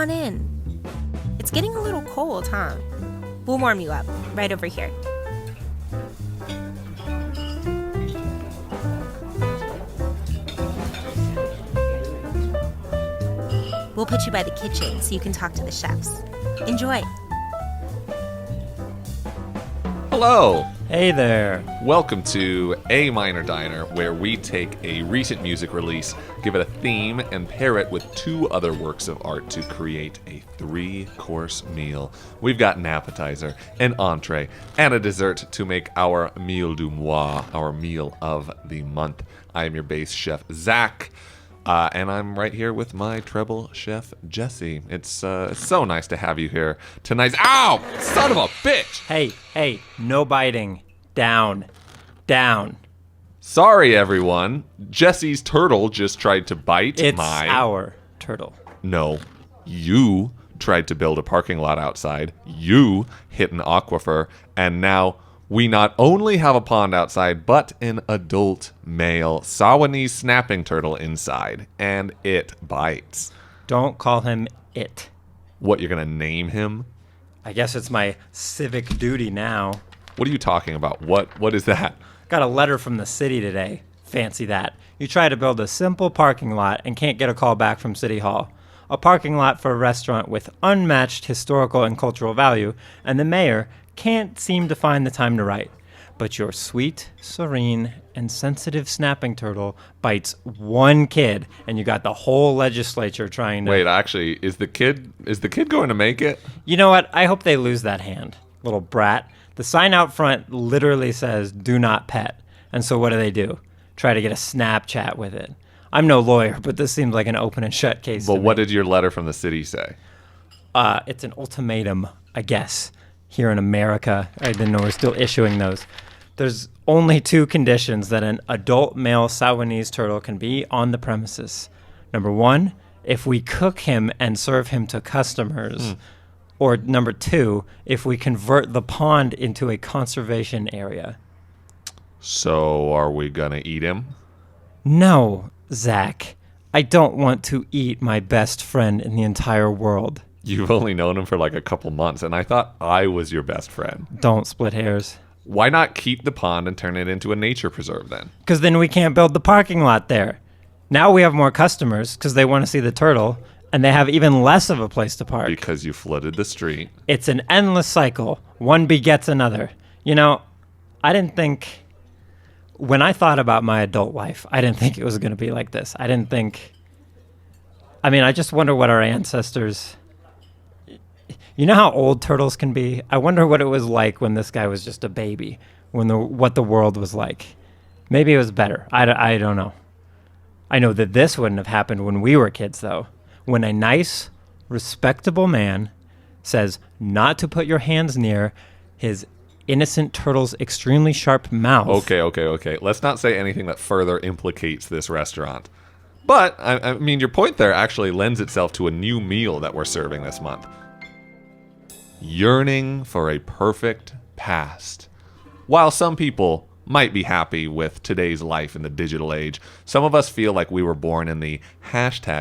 on in. It's getting a little cold, huh? We'll warm you up, right over here. We'll put you by the kitchen so you can talk to the chefs. Enjoy. Hello. Hey there. Welcome to A Minor Diner, where we take a recent music release, give it a theme, and pair it with two other works of art to create a 3-course meal. We've got an appetizer, an entree, and a dessert to make our meal du mois, our meal of the month. I am your base chef, Zach. And I'm right here with my treble chef, Jesse. It's so nice to have you here tonight. Ow! Son of a bitch! Hey, no biting. Down. Sorry, everyone. Jesse's turtle just tried to bite It's our turtle. No, you tried to build a parking lot outside. You hit an aquifer, and now we not only have a pond outside, but an adult male Sawanese snapping turtle inside, and it bites. Don't call him it. What, you're going to name him? I guess it's my civic duty now. What are you talking about? What is that? Got a letter from the city today. Fancy that. You try to build a simple parking lot and can't get a call back from City Hall. A parking lot for a restaurant with unmatched historical and cultural value, and the mayor can't seem to find the time to write. But your sweet, serene, and sensitive snapping turtle bites one kid, and you got the whole legislature trying to... Wait, actually, is the kid going to make it? You know what? I hope they lose that hand, little brat. The sign out front literally says, "Do not pet." And so what do? Try to get a Snapchat with it. I'm no lawyer, but this seems like an open and shut case. But what did your letter from the city say? It's an ultimatum, I guess. Here in America, I didn't know we're still issuing those. There's only 2 conditions that an adult male Sawanese turtle can be on the premises. Number 1, if we cook him and serve him to customers. Or number 2, if we convert the pond into a conservation area. So are we going to eat him? No, Zach. I don't want to eat my best friend in the entire world. You've only known him for like a couple months, and I thought I was your best friend. Don't split hairs. Why not keep the pond and turn it into a nature preserve then? Because then we can't build the parking lot there. Now we have more customers because they want to see the turtle, and they have even less of a place to park. Because you flooded the street. It's an endless cycle. One begets another. You know, I didn't think... When I thought about my adult life, I didn't think it was going to be like this. I just wonder what our ancestors... You know how old turtles can be? I wonder what it was like when this guy was just a baby, what the world was like. Maybe it was better. I don't know. I know that this wouldn't have happened when we were kids, though. When a nice, respectable man says not to put your hands near his innocent turtle's extremely sharp mouth. Okay. Let's not say anything that further implicates this restaurant. But, I mean, your point there actually lends itself to a new meal that we're serving this month. Yearning for a perfect past. While some people might be happy with today's life in the digital age, some of us feel like we were born in the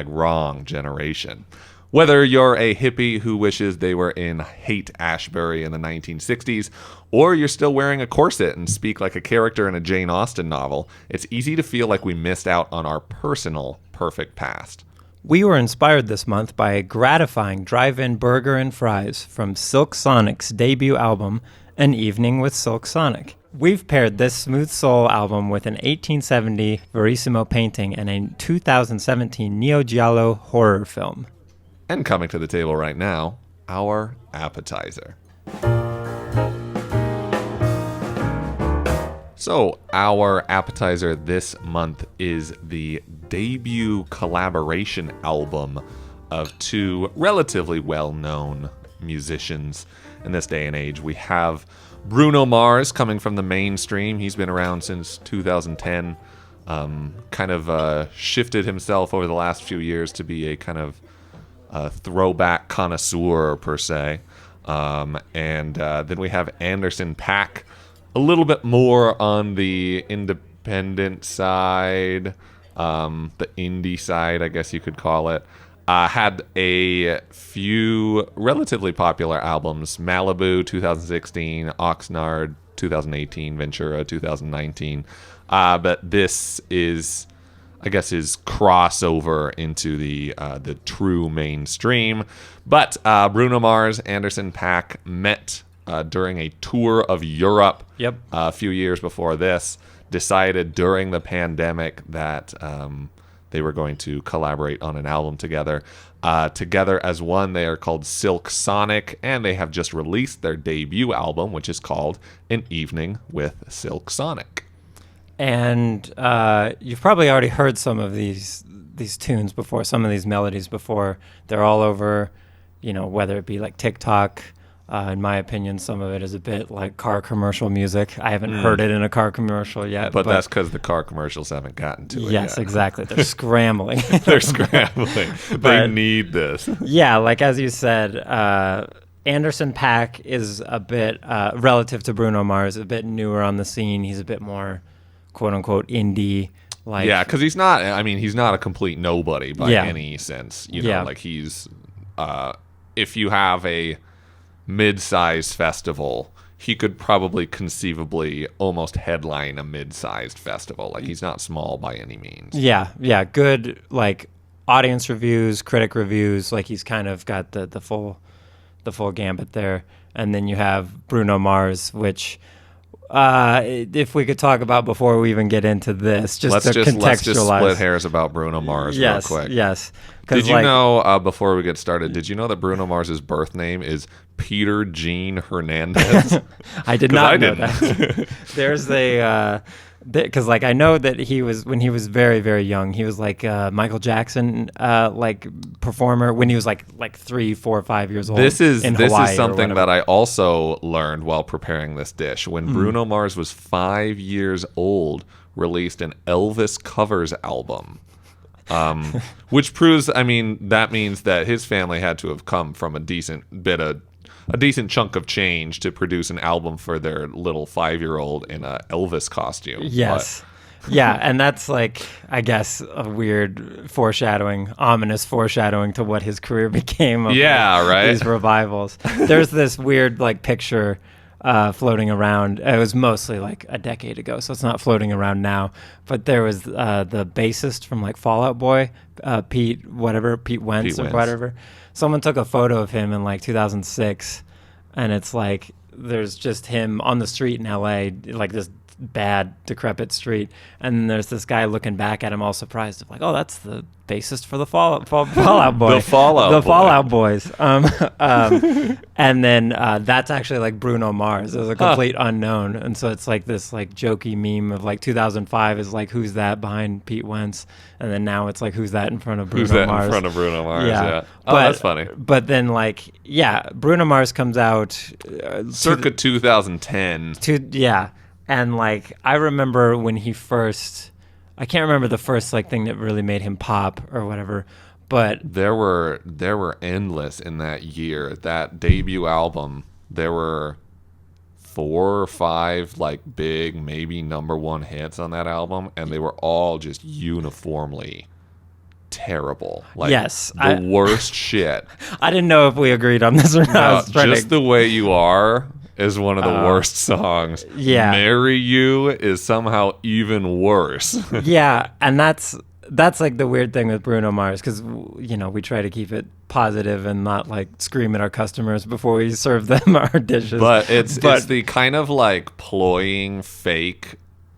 #wrong generation. Whether you're a hippie who wishes they were in Haight-Ashbury in the 1960s, or you're still wearing a corset and speak like a character in a Jane Austen novel, it's easy to feel like we missed out on our personal perfect past. We were inspired this month by a gratifying drive-in burger and fries from Silk Sonic's debut album, An Evening with Silk Sonic. We've paired this smooth soul album with an 1870 Verissimo painting and a 2017 Neo Giallo horror film. And coming to the table right now, our appetizer. So, our appetizer this month is the debut collaboration album of 2 relatively well-known musicians in this day and age. We have Bruno Mars coming from the mainstream. He's been around since 2010. Shifted himself over the last few years to be a kind of throwback connoisseur, per se. Then we have Anderson .Paak, a little bit more on the independent side, the indie side, I guess you could call it. Had a few relatively popular albums: Malibu 2016, Oxnard 2018, Ventura 2019. But this is, I guess, his crossover into the true mainstream. But Bruno Mars, Anderson .Paak met during a tour of Europe. Yep. A few years before this, decided during the pandemic that they were going to collaborate on an album together. Together as one, they are called Silk Sonic, and they have just released their debut album, which is called An Evening with Silk Sonic. And you've probably already heard some of these tunes before, some of these melodies before. They're all over, whether it be like TikTok. In my opinion, some of it is a bit like car commercial music. I haven't heard it in a car commercial yet. But that's because the car commercials haven't gotten to it yes, yet. exactly. They're scrambling. They're scrambling. They need this. Yeah, like as you said, Anderson .Paak is a bit, relative to Bruno Mars, a bit newer on the scene. He's a bit more, quote unquote, indie. Yeah, because he's not a complete nobody by any sense. Like he's, if you have a mid-sized festival, he could probably conceivably almost headline a mid-sized festival. Like he's not small by any means. Yeah, good like audience reviews, critic reviews. Like he's kind of got the full gambit there. And then you have Bruno Mars, which if we could talk about before we even get into this, let's just contextualize. split hairs about Bruno Mars real quick. Yes. Did you know, before we get started, did you know that Bruno Mars's birth name is Peter Gene Hernandez? I did not know that. There's a... because like I know that when he was very, very young, he was like Michael Jackson like performer when he was like 3, 4, 5 years old. This is Hawaii something that I also learned while preparing this dish. When Bruno Mars was 5 years old, released an Elvis covers album. Which proves, that means that his family had to have come from a decent chunk of change to produce an album for their little 5-year-old in a Elvis costume. Yes. Yeah, and that's like, I guess, a weird ominous foreshadowing to what his career became of these revivals. There's this weird like picture floating around. It was mostly like a decade ago, so it's not floating around now. But there was the bassist from like Fall Out Boy, Pete Wentz or whatever. Someone took a photo of him in like 2006, and it's like there's just him on the street in LA, like this bad, decrepit street, and then there's this guy looking back at him all surprised, like, oh, that's the bassist for the Fallout Boy. The Fallout Boys. And then that's actually like Bruno Mars. It was a complete unknown, and so it's like this like jokey meme of like 2005 is like who's that behind Pete Wentz, and then now it's like who's that in front of Bruno Mars. In front of Bruno Mars? Yeah. Oh, but, that's funny. But then like Bruno Mars comes out circa 2010. And like I remember when he first, I can't remember the first like thing that really made him pop or whatever, but there were endless in that year. That debut album, there were 4 or 5 like big, maybe number 1 hits on that album, and they were all just uniformly terrible. Like the worst shit. I didn't know if we agreed on this or not. Just the Way You Are is one of the worst songs. Yeah. Marry You is somehow even worse. Yeah, and that's like the weird thing with Bruno Mars, because we try to keep it positive and not like scream at our customers before we serve them our dishes. But it's the kind of like cloying, fake,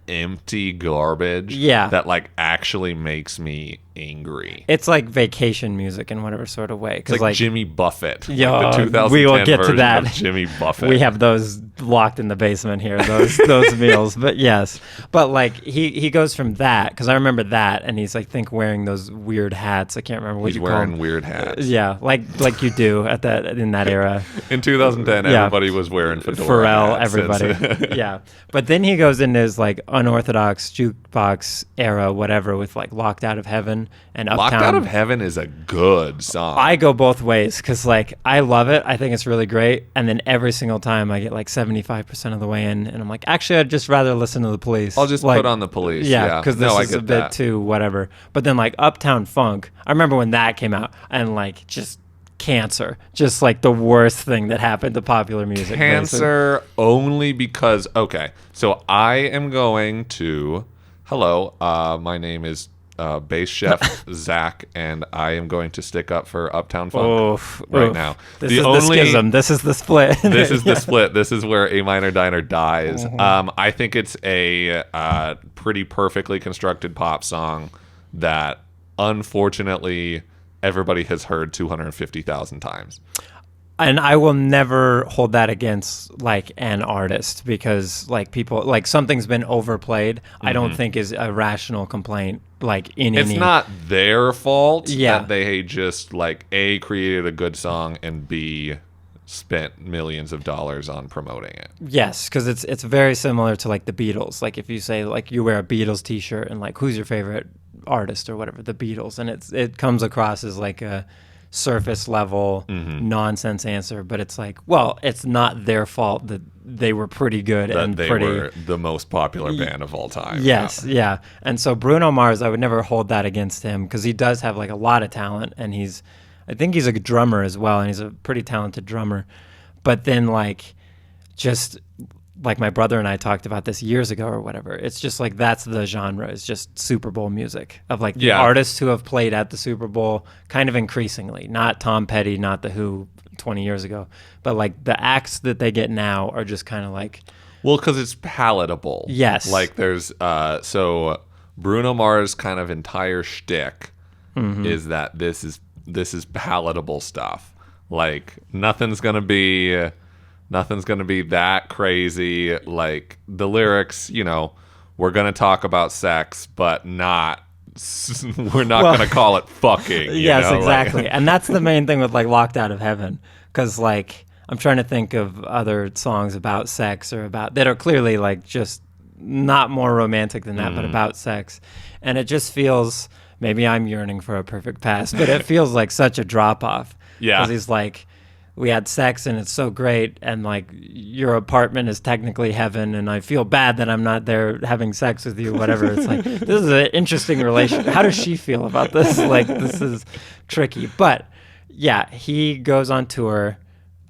empty garbage that like actually makes me angry. It's like vacation music in whatever sort of way. It's like Jimmy Buffett. Yeah, like the 2010 we will get to that. Of Jimmy Buffett. We have those locked in the basement here, those meals. But yes, but like he goes from that, because I remember that, and he's like wearing those weird hats. I can't remember what you call them. He's wearing weird hats. Yeah, like you do in that era. In 2010, everybody was wearing fedora Pharrell, hats. everybody. Yeah, but then he goes into his like unorthodox jukebox era, whatever, with like Locked Out of Heaven. Heaven and Locked Uptown. Out of Heaven is a good song. I go both ways because like I love it. I think it's really great. And then every single time I get like 75% of the way in and I'm like, actually, I'd just rather listen to the Police. I'll just like, put on the Police. Yeah, because this I is a get bit that. too whatever. But then like Uptown Funk, I remember when that came out and like just cancer, just like the worst thing that happened to popular music. Cancer only because, okay, so I am going to, hello, my name is bass chef Zach, and I am going to stick up for Uptown Funk now. This is the schism. This is the split. This is the split. This is where A Minor Diner dies. I think it's a pretty perfectly constructed pop song that, unfortunately, everybody has heard 250,000 times. And I will never hold that against like an artist because like people like something's been overplayed. I don't think is a rational complaint. Like it's not their fault Yeah. that they just like A, created a good song, and B, spent millions of dollars on promoting it. Yes, because it's very similar to like the Beatles. Like if you say like you wear a Beatles T-shirt and like who's your favorite artist or whatever, the Beatles, and it comes across as like a surface level nonsense answer, but it's like, well, it's not their fault that they were pretty good and they pretty were the most popular band of all time. Yes, yeah. And so Bruno Mars, I would never hold that against him because he does have like a lot of talent, and I think he's a drummer as well, and he's a pretty talented drummer. But then like just like my brother and I talked about this years ago or whatever. It's just like that's the genre. It's just Super Bowl music of like the artists who have played at the Super Bowl kind of increasingly. Not Tom Petty, not The Who 20 years ago, but like the acts that they get now are just kind of like... Well, because it's palatable. Yes. Like there's... so Bruno Mars' kind of entire shtick is that this is palatable stuff. Like nothing's gonna be that crazy. Like the lyrics, you know, we're gonna talk about sex, but we're not gonna call it fucking. Yes, know? exactly. Like, And that's the main thing with like Locked Out of Heaven, because like I'm trying to think of other songs about sex or about that are clearly like just not more romantic than that, but about sex, and it just feels. Maybe I'm yearning for a perfect past, but it feels like such a drop off. Yeah. Because he's like, we had sex and it's so great, and like your apartment is technically heaven, and I feel bad that I'm not there having sex with you, whatever. It's like, this is an interesting relationship. How does she feel about this? Like, this is tricky. But yeah, he goes on tour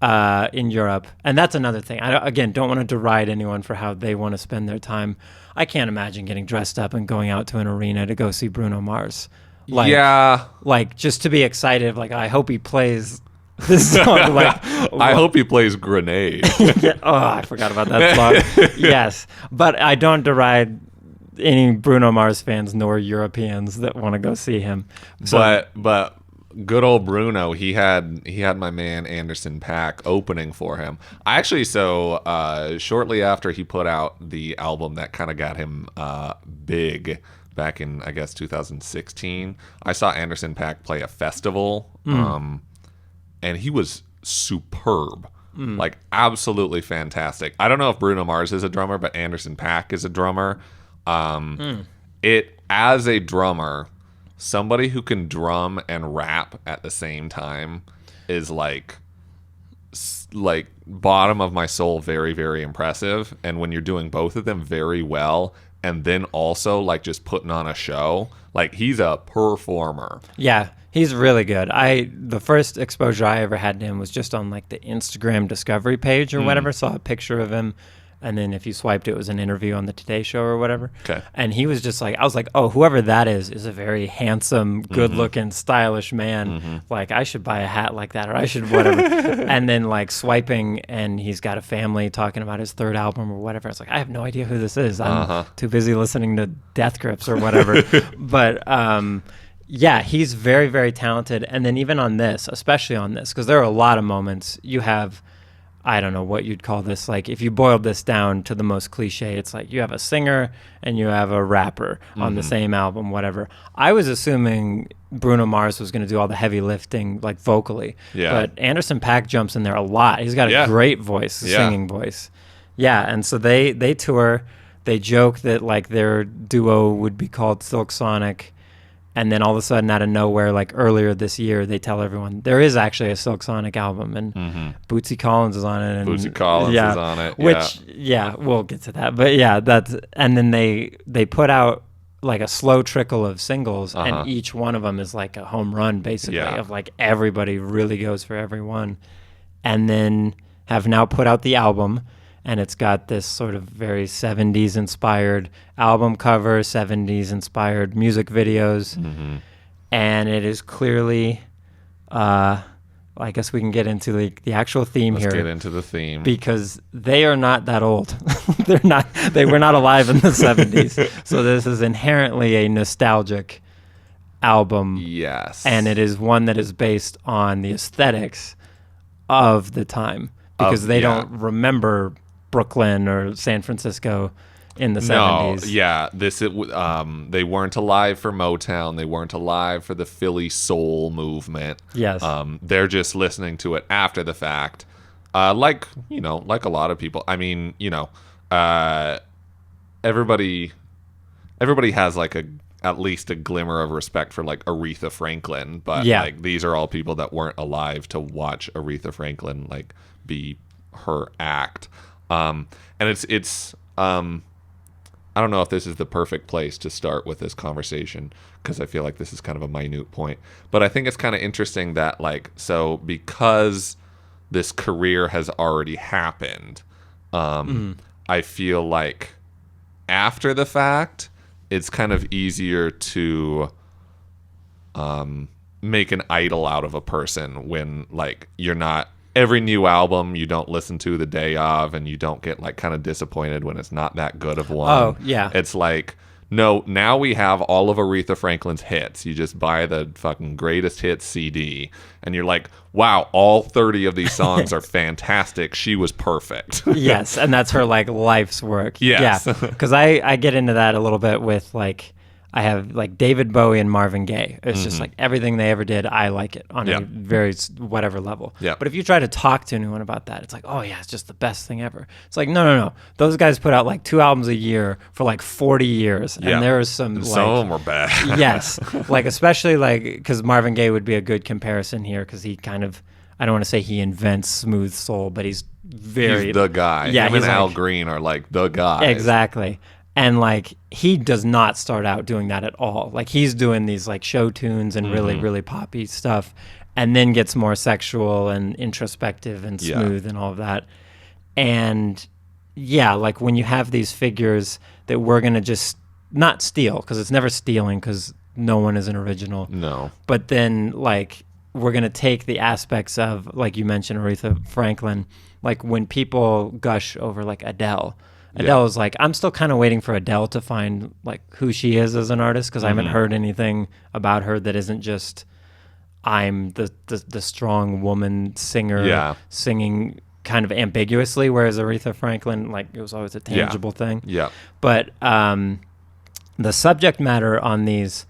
in Europe, and that's another thing. Again, don't want to deride anyone for how they want to spend their time. I can't imagine getting dressed up and going out to an arena to go see Bruno Mars. Like just to be excited. Like, I hope he plays this song. Like, I hope he plays Grenade. yeah, oh, I forgot about that song. Yes, but I don't deride any Bruno Mars fans nor Europeans that want to go see him. So, but good old Bruno, he had my man Anderson .Paak opening for him. I actually, shortly after he put out the album that kind of got him big back in, I guess, 2016, I saw Anderson .Paak play a festival, and he was superb. Like, absolutely fantastic. I don't know if Bruno Mars is a drummer, but Anderson .Paak is a drummer. As a drummer, somebody who can drum and rap at the same time is like bottom of my soul, very, very impressive. And when you're doing both of them very well, and then also like just putting on a show, like he's a performer. yeah, he's really good. The first exposure I ever had to him was just on like the Instagram discovery page or whatever. Saw a picture of him, and then if you swiped, it was an interview on the Today Show or whatever. Okay. And he was just like, I was like, oh, whoever that is a very handsome, good-looking, stylish man. Like, I should buy a hat like that, or I should whatever. And then like swiping, and he's got a family talking about his third album or whatever. I was like, I have no idea who this is. I'm too busy listening to Death Grips or whatever. But yeah, he's very, very talented. And then even on this, especially on this, because there are a lot of moments you have. I don't know what you'd call this. Like, if you boiled this down to the most cliche, it's like you have a singer and you have a rapper on the same album, whatever. I was assuming Bruno Mars was going to do all the heavy lifting, like vocally. Yeah. But Anderson .Paak jumps in there a lot. He's got a great voice, singing voice. Yeah, and so they tour. They joke that like their duo would be called Silk Sonic. And then all of a sudden, out of nowhere, like earlier this year, they tell everyone there is actually a Silk Sonic album, and Bootsy Collins is on it. And, Bootsy Collins is on it. Which, we'll get to that. But and then they put out like a slow trickle of singles, and each one of them is like a home run, basically, of like everybody really goes for every one. And then have now put out the album. And it's got this sort of very 70s inspired album cover, 70s inspired music videos. And it is clearly, I guess we can get into the actual theme here. Let's get into the theme. Because they are not that old. They were not alive in the 70s. So this is inherently a nostalgic album. Yes. And it is one that is based on the aesthetics of the time. Because they don't remember Brooklyn or San Francisco in the 70s. No, yeah. They weren't alive for Motown. They weren't alive for the Philly soul movement. Yes. They're just listening to it after the fact. Like a lot of people. I mean, everybody has like at least a glimmer of respect for like Aretha Franklin, but like these are all people that weren't alive to watch Aretha Franklin like be her act. And it's I don't know if this is the perfect place to start with this conversation, because I feel like this is kind of a minute point, but I think it's kind of interesting that because this career has already happened, I feel like after the fact, it's kind of easier to make an idol out of a person when like you're not every new album you don't listen to the day of, and you don't get like kind of disappointed when it's not that good of one. Oh, yeah. It's like, no, now we have all of Aretha Franklin's hits. You just buy the fucking greatest hits CD, and you're like, wow, all 30 of these songs are fantastic. She was perfect. Yes, and that's her like life's work. Yes. Yeah, because I get into that a little bit with like, I have like David Bowie and Marvin Gaye. It's just like everything they ever did, I like it on a very whatever level. Yeah. But if you try to talk to anyone about that, it's like, oh yeah, it's just the best thing ever. It's like, no. Those guys put out like 2 albums a year for like 40 years. And there was some of like, them were bad. yes. Like especially like, because Marvin Gaye would be a good comparison here, because he kind of, I don't want to say he invents smooth soul, but he's He's the guy. Yeah, Him and he's Al like, Green are like the guys. Exactly. And like he does not start out doing that at all. Like he's doing these like show tunes and really, really poppy stuff, and then gets more sexual and introspective and smooth and all of that. And like when you have these figures that we're gonna just not steal, because it's never stealing, because no one is an original. No. But then like we're gonna take the aspects of, like you mentioned, Aretha Franklin. Like when people gush over like Adele. Adele is like, I'm still kind of waiting for Adele to find like who she is as an artist, because I haven't heard anything about her that isn't just I'm the strong woman singer singing kind of ambiguously, whereas Aretha Franklin, like, it was always a tangible thing. Yeah. But the subject matter on these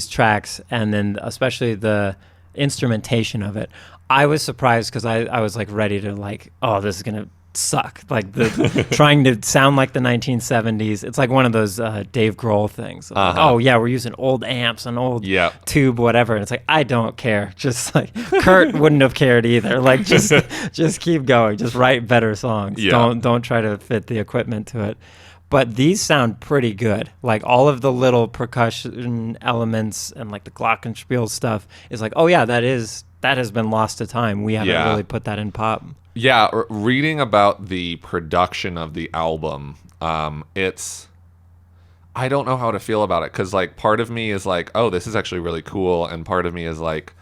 tracks, and then especially the instrumentation of it, I was surprised, because I was like ready to like, oh, this is gonna suck, like the trying to sound like the 1970s. It's like one of those Dave Grohl things. Like, oh yeah, we're using old amps and old tube whatever, and it's like, I don't care. Just like Kurt wouldn't have cared either. Like just keep going. Just write better songs. Don't try to fit the equipment to it. But these sound pretty good. Like all of the little percussion elements and like the glockenspiel stuff is like, oh yeah, that has been lost to time. We haven't really put that in pop. Yeah, reading about the production of the album, it's, I don't know how to feel about it, because like part of me is like, oh, this is actually really cool, and part of me is like,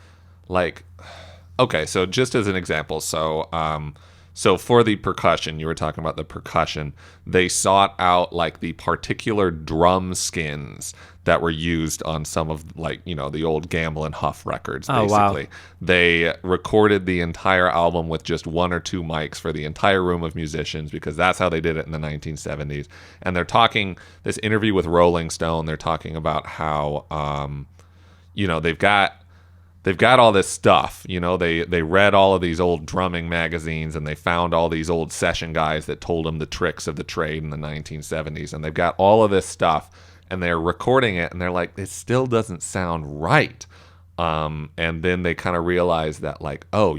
okay, so just as an example, so for the percussion, you were talking about the percussion, they sought out like the particular drum skins that were used on some of, like, you know, the old Gamble and Huff records, basically. Oh, wow. They recorded the entire album with just 1 or 2 mics for the entire room of musicians, because that's how they did it in the 1970s. And they're talking, this interview with Rolling Stone, they're talking about how, you know, they've got all this stuff, you know, they read all of these old drumming magazines, and they found all these old session guys that told them the tricks of the trade in the 1970s, and they've got all of this stuff, and they're recording it, and they're like, it still doesn't sound right. And then they kind of realize that, like, oh,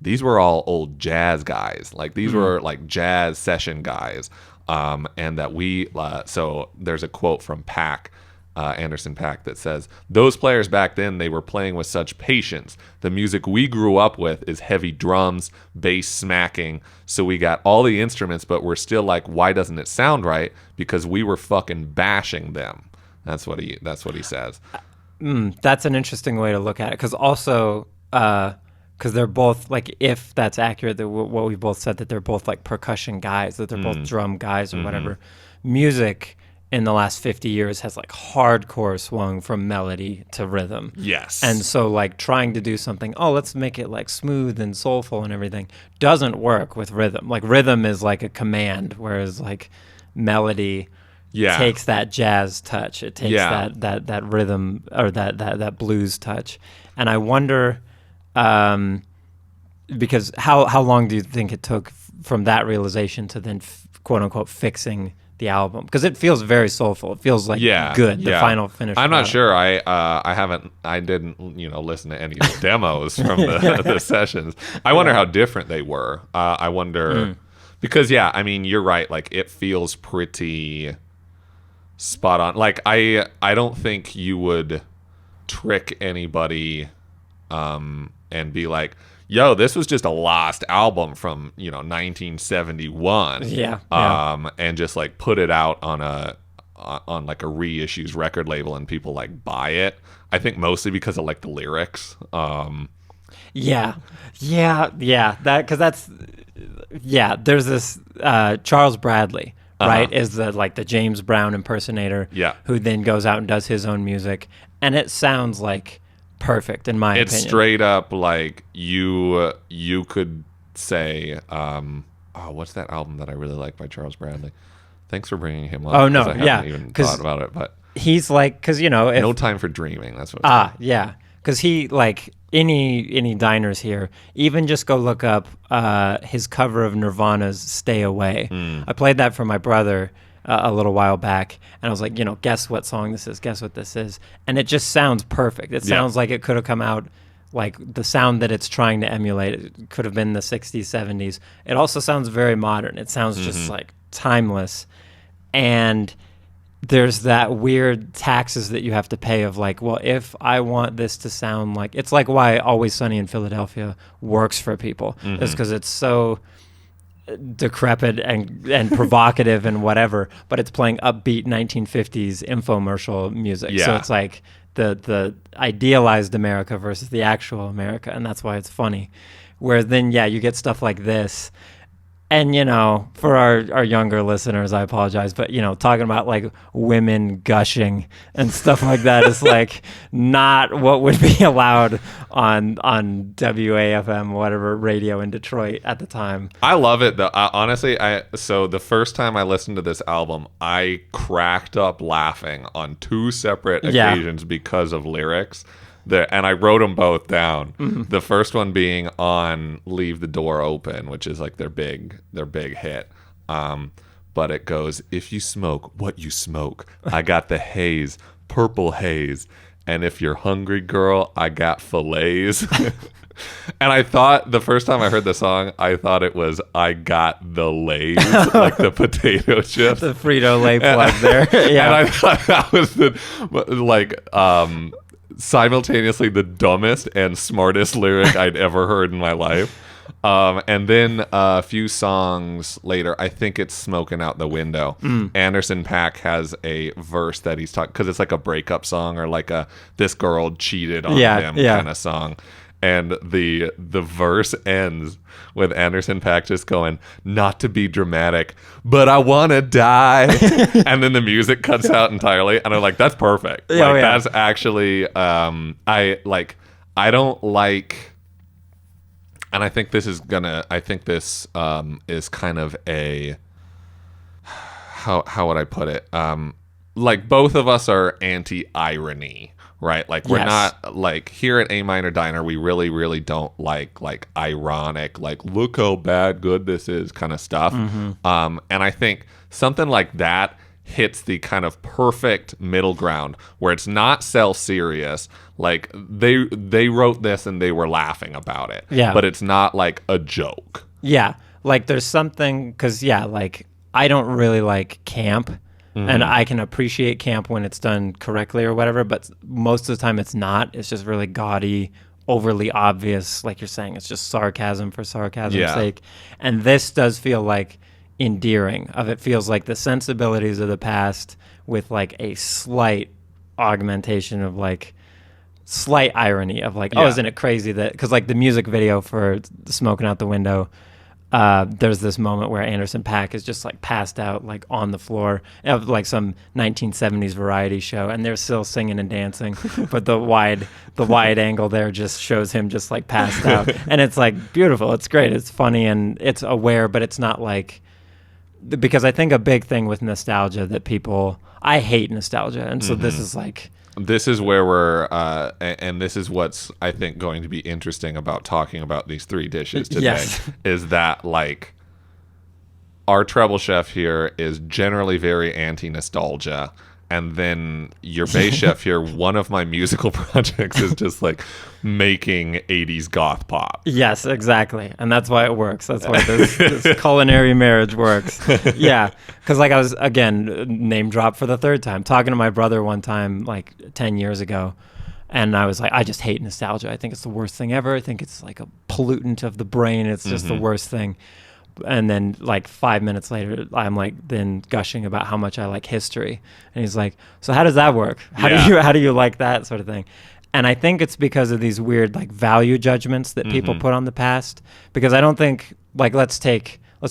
these were all old jazz guys. Like, these were like jazz session guys. And that so there's a quote from Pack, Anderson .Paak, that says, those players back then, they were playing with such patience. The music we grew up with is heavy drums, bass smacking. So we got all the instruments, but we're still like, why doesn't it sound right? Because we were fucking bashing them. That's what he says. That's an interesting way to look at it. Because also, because they're both, like, if that's accurate, what we both said, that they're both like percussion guys, that they're both drum guys or whatever. Music in the last 50 years has like hardcore swung from melody to rhythm. Yes. And so like trying to do something, let's make it like smooth and soulful and everything, doesn't work with rhythm. Like rhythm is like a command, whereas like melody takes that jazz touch. It takes that rhythm or that blues touch. And I wonder, because how long do you think it took from that realization to then quote unquote fixing the album? Because it feels very soulful. It feels like good. The final finish. I'm not sure. I didn't listen to any of the demos from the sessions. I wonder how different they were. I wonder because you're right. Like it feels pretty spot on. Like I don't think you would trick anybody and be like, yo, this was just a lost album from 1971. And just like put it out on like a reissues record label and people like buy it. I think mostly because of like the lyrics. That because there's this Charles Bradley, right? Is the James Brown impersonator, who then goes out and does his own music, and it sounds like perfect in my opinion. It's straight up like you could say, what's that album that I really like by Charles Bradley? Thanks for bringing him up. Oh no, I haven't even thought about it, but he's like, because No Time for Dreaming. That's what. Because he like any diners here, even just go look up his cover of Nirvana's "Stay Away." I played that for my brother a little while back, and I was like, guess what song this is? Guess what this is? And it just sounds perfect. It sounds like it could have come out, like the sound that it's trying to emulate. It could have been the 60s, 70s. It also sounds very modern. It sounds just like timeless. And there's that weird taxes that you have to pay of like, well, if I want this to sound like, it's like why Always Sunny in Philadelphia works for people. It's because it's so decrepit and provocative and whatever, but it's playing upbeat 1950s infomercial music. So it's like the idealized America versus the actual America, and that's why it's funny. Whereas then you get stuff like this. And, for our younger listeners, I apologize, but, talking about like women gushing and stuff like that is like not what would be allowed on WAFM, whatever radio in Detroit at the time. I love it though. Honestly, so the first time I listened to this album, I cracked up laughing on two separate occasions because of lyrics. And I wrote them both down. The first one being on "Leave the Door Open," which is like their big hit. But it goes, "If you smoke what you smoke, I got the haze, purple haze. And if you're hungry, girl, I got fillets." And I thought the first time I heard the song, I thought it was "I got the Lays," like the potato chips, the Frito-Lay plug there. And I thought that was simultaneously the dumbest and smartest lyric I'd ever heard in my life. And then a few songs later, I think it's "Smoking Out the Window." Anderson .Paak has a verse that he's talking, because it's like a breakup song or like a "this girl cheated on him" kind of song. And the verse ends with Anderson .Paak just going, "Not to be dramatic, but I want to die." And then the music cuts out entirely. And I'm like, that's perfect. That's actually, I don't like, and I think this is is kind of a, how would I put it? Like both of us are anti-irony. Right, like we're not like here at A Minor Diner. We really, really don't like ironic, like look how bad good this is kind of stuff. And I think something like that hits the kind of perfect middle ground where it's not self-serious. Like they wrote this and they were laughing about it. Yeah. But it's not like a joke. Yeah. Like there's something, because like I don't really like camp, and I can appreciate camp when it's done correctly or whatever, but most of the time it's not. It's just really gaudy, overly obvious, like you're saying. It's just sarcasm for sarcasm's sake. And this does feel like endearing. It feels like the sensibilities of the past with like a slight augmentation of like slight irony of like, oh, isn't it crazy that, because like the music video for Smoking Out the Window, there's this moment where Anderson .Paak is just like passed out like on the floor of like some 1970s variety show, and they're still singing and dancing, but the wide angle there just shows him just like passed out, and it's like beautiful. It's great. It's funny and it's aware, but it's not like, because I think a big thing with nostalgia that I hate nostalgia, and so this is like. This is where we're, and this is what's, I think, going to be interesting about talking about these three dishes today, is that, like, our treble chef here is generally very anti-nostalgia, and then your base chef here, one of my musical projects is just, like, making 80s goth pop. Yes, exactly. And that's why it works. That's why this culinary marriage works. Yeah. Because, like, I was, again, name drop for the third time, talking to my brother one time, like, 10 years ago. And I was like, I just hate nostalgia. I think it's the worst thing ever. I think it's, like, a pollutant of the brain. It's just the worst thing. And then, like, 5 minutes later, I'm, like, then gushing about how much I like history. And he's like, so how does that work? How do you like that sort of thing? And I think it's because of these weird like value judgments that people put on the past. Because I don't think, like, let's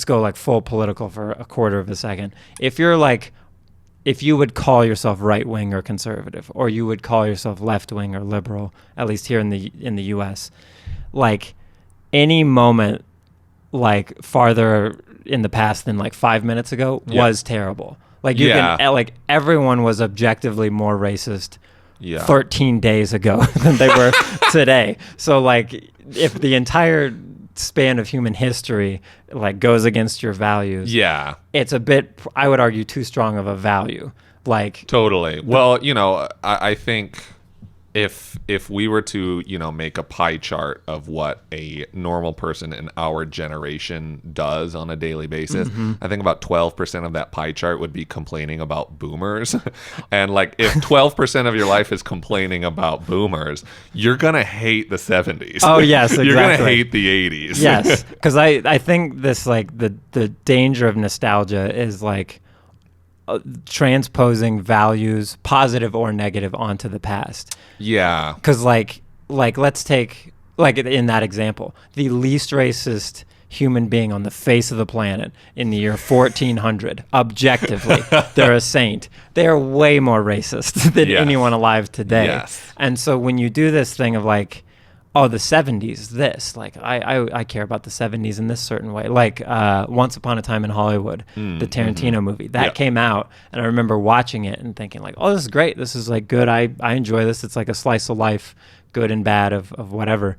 go like full political for a quarter of a second. If you would call yourself right wing or conservative, or you would call yourself left wing or liberal, at least here in the U.S., like any moment like farther in the past than like 5 minutes ago was terrible. Like you can, like everyone was objectively more racist 13 days ago than they were today. So like if the entire span of human history like goes against your values, it's a bit, I would argue, too strong of a value. Like totally. Well, you know, I think if we were to, you know, make a pie chart of what a normal person in our generation does on a daily basis, I think about 12% of that pie chart would be complaining about boomers. And like if 12% of your life is complaining about boomers, you're going to hate the 70s. Oh, yes, exactly. You're going to hate the 80s. Yes, because I think this, like, the danger of nostalgia is like transposing values, positive or negative, onto the past. Yeah. Because like let's take, like in that example, the least racist human being on the face of the planet in the year 1400, objectively, they're a saint. They're way more racist than anyone alive today. Yes. And so when you do this thing of like, oh, the 70s, this, like, I care about the 70s in this certain way. Like, Once Upon a Time in Hollywood, the Tarantino movie. That came out, and I remember watching it and thinking, like, oh, this is great. This is, like, good. I enjoy this. It's like a slice of life, good and bad of whatever.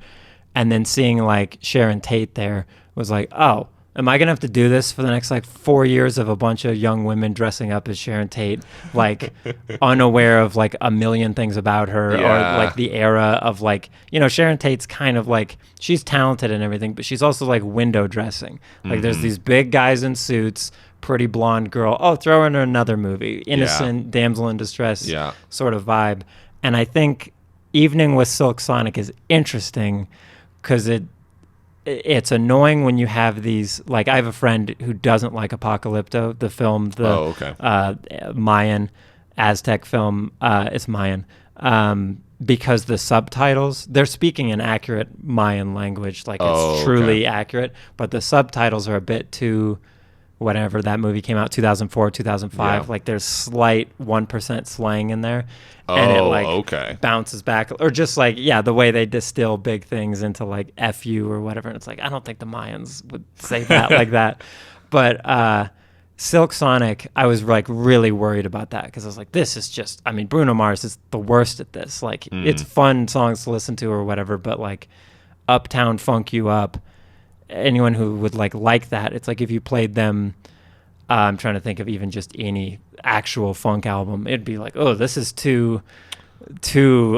And then seeing, like, Sharon Tate there was like, oh, am I going to have to do this for the next, like, 4 years of a bunch of young women dressing up as Sharon Tate, like, unaware of, like, a million things about her, or, like, the era of, like, you know, Sharon Tate's kind of, like, she's talented and everything, but she's also, like, window dressing. Like, there's these big guys in suits, pretty blonde girl, oh, throw her in another movie, innocent, damsel in distress sort of vibe. And I think Evening with Silk Sonic is interesting because it's annoying when you have these, like, I have a friend who doesn't like Apocalypto, the film, Mayan, Aztec film, it's Mayan, because the subtitles, they're speaking in accurate Mayan language, like it's truly accurate, but the subtitles are a bit too, whatever, that movie came out 2004, 2005, like there's slight 1% slang in there. And it like bounces back, or just like, the way they distill big things into like FU or whatever. And it's like, I don't think the Mayans would say that like that. But Silk Sonic, I was like really worried about that because I was like, this is just, I mean, Bruno Mars is the worst at this. Like it's fun songs to listen to or whatever, but like Uptown Funk You Up, anyone who would like that, it's like if you played them I'm trying to think of even just any actual funk album. It'd be like, oh, this is too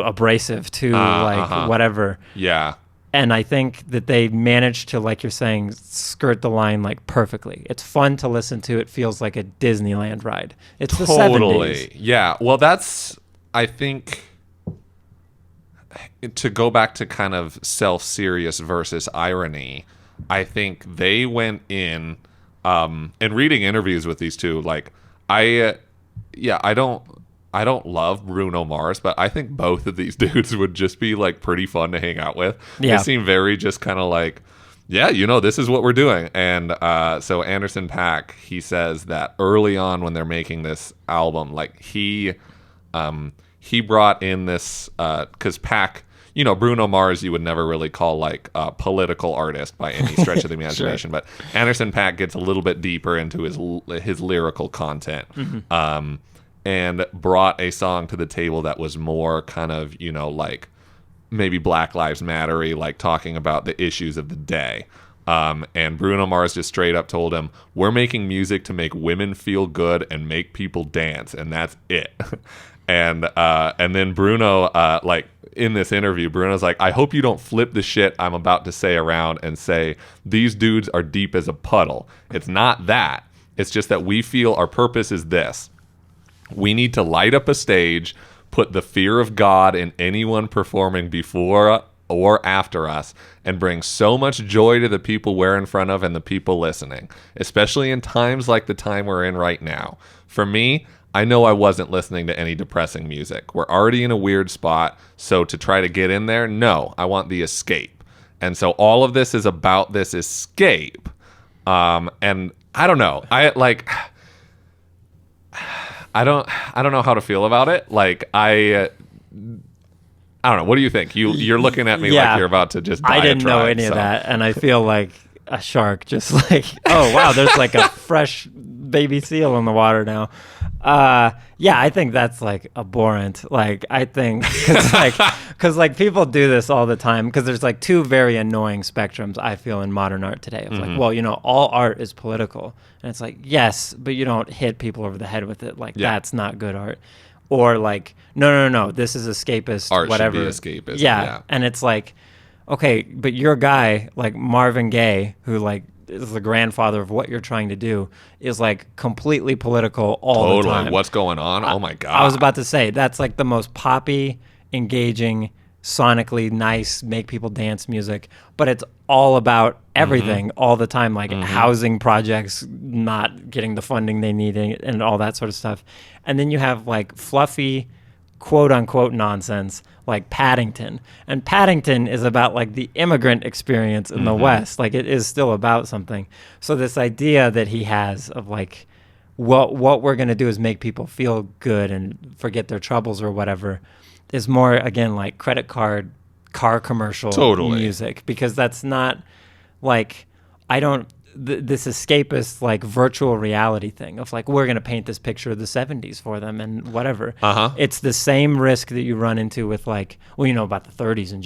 abrasive, too whatever. Yeah. And I think that they managed to, like you're saying, skirt the line like perfectly. It's fun to listen to. It feels like a Disneyland ride. It's the 70s. Yeah. Well, that's, I think, to go back to kind of self-serious versus irony, I think they went in, and reading interviews with these two, like, I don't love Bruno Mars, but I think both of these dudes would just be like pretty fun to hang out with. Yeah. They seem very just kind of like, yeah, this is what we're doing. And so Anderson .Paak, he says that early on when they're making this album, like he brought in this, because Paak, Bruno Mars you would never really call like a political artist by any stretch of the imagination, Sure. but Anderson .Paak gets a little bit deeper into his lyrical content. Mm-hmm. And brought a song to the table that was more kind of, like maybe Black Lives Matter-y, like talking about the issues of the day. And Bruno Mars just straight up told him, we're making music to make women feel good and make people dance, and that's it. And then Bruno, like in this interview, Bruno's like, I hope you don't flip the shit I'm about to say around and say, these dudes are deep as a puddle. It's not that. It's just that we feel our purpose is this. We need to light up a stage, put the fear of God in anyone performing before or after us, and bring so much joy to the people we're in front of and the people listening, especially in times like the time we're in right now. For me, I know I wasn't listening to any depressing music. We're already in a weird spot, so to try to get in there, no, I want the escape. And so all of this is about this escape. And I don't know. I don't know how to feel about it. Like I don't know. What do you think? You're looking at me like you're about to just diatribe. I didn't know any of that, and I feel like a shark. Just like, oh wow, there's like a fresh baby seal in the water now. Yeah, I think that's like abhorrent. Like I think because people do this all the time. Because there's like two very annoying spectrums I feel in modern art today. Of like, well, all art is political, and it's like yes, but you don't hit people over the head with it. Like that's not good art. Or like no, this is escapist. Art whatever. should be escapist. Yeah, and it's like okay, but your guy like Marvin Gaye, who like is the grandfather of what you're trying to do, is like completely political all the time. What's going on? Oh my God. I was about to say that's like the most poppy, engaging, sonically nice, make people dance music, but it's all about everything all the time, like housing projects not getting the funding they need and all that sort of stuff. And then you have like fluffy, quote unquote nonsense like Paddington, and Paddington is about like the immigrant experience in the West. Like it is still about something. So this idea that he has of like what we're going to do is make people feel good and forget their troubles or whatever is more again like credit card car commercial music, because that's not like this escapist like virtual reality thing of like we're going to paint this picture of the 70s for them and whatever. It's the same risk that you run into with like, well, you know about the 30s in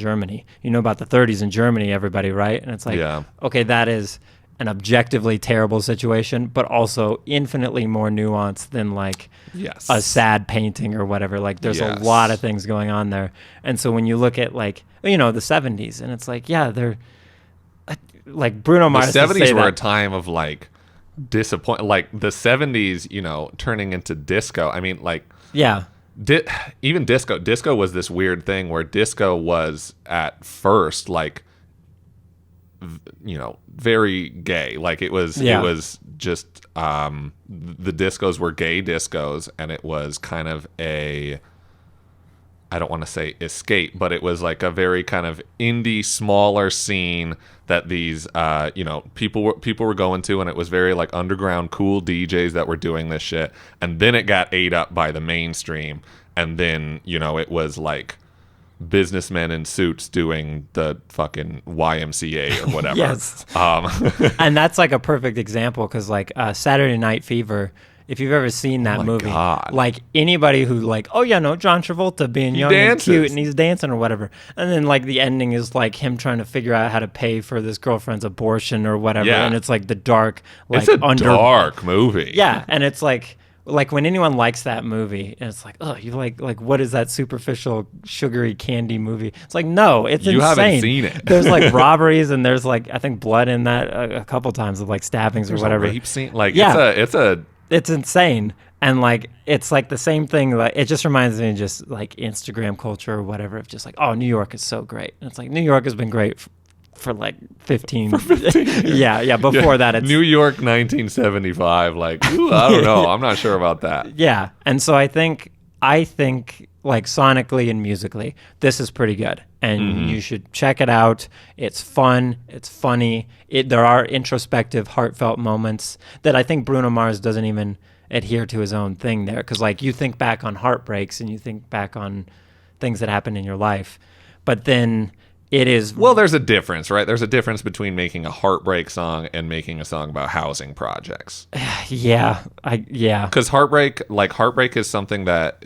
Germany, everybody, right? And it's like, okay, that is an objectively terrible situation, but also infinitely more nuanced than like a sad painting or whatever. Like there's a lot of things going on there. And so when you look at like, the 70s, and it's like, yeah, they're like Bruno Mars. The 70s were a time of like disappointment. Like the 70s, turning into disco. I mean, like even disco. Disco was this weird thing where disco was at first like very gay. Like it was just the discos were gay discos, and it was kind of I don't want to say escape, but it was like a very kind of indie, smaller scene that these, people were going to, and it was very like underground, cool DJs that were doing this shit. And then it got ate up by the mainstream, and then it was like businessmen in suits doing the fucking YMCA or whatever. Yes. And that's like a perfect example because like Saturday Night Fever If you've ever seen that my movie, God. like anybody who like, oh yeah, no, John Travolta being young dances. and cute and he's dancing or whatever, and then like the ending is like him trying to figure out how to pay for this girlfriend's abortion or whatever, Yeah. and it's like the dark, like It's a dark movie. yeah, and it's like when anyone likes that movie, and it's like, oh, you like what is that superficial sugary candy movie? It's like, no, it's You insane. haven't seen it. There's like robberies and there's like I think blood in that a couple times of like stabbings There's or whatever. a rape scene. Like, Yeah. it's It's insane, and like it's like the same thing. Like it just reminds me of just like Instagram culture or whatever. Of just like, oh, New York is so great. And it's like New York has been great for like 15. yeah. Before that, it's New York 1975. Like, ooh, I don't know. I'm not sure about that. yeah. And so I think like sonically and musically, this is pretty good, and you should check it out. It's fun. It's funny. There are introspective, heartfelt moments that I think Bruno Mars doesn't even adhere to his own thing there, because like you think back on heartbreaks and you think back on things that happened in your life, but then it is Well, there's a difference, right? There's a difference between making a heartbreak song and making a song about housing projects. yeah. Because heartbreak is something that,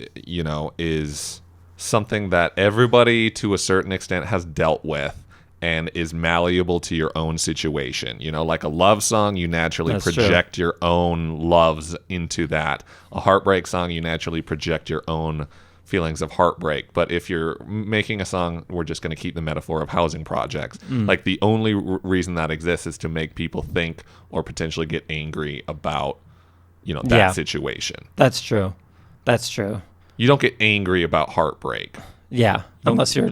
is something that everybody to a certain extent has dealt with and is malleable to your own situation. Like a love song, you naturally That's project your own loves into that. A heartbreak song, you naturally project your own feelings of heartbreak. But if you're making a song, we're just going to keep the metaphor of housing projects. Like the only reason that exists is to make people think or potentially get angry about, that situation. That's true. You don't get angry about heartbreak. Yeah, unless you're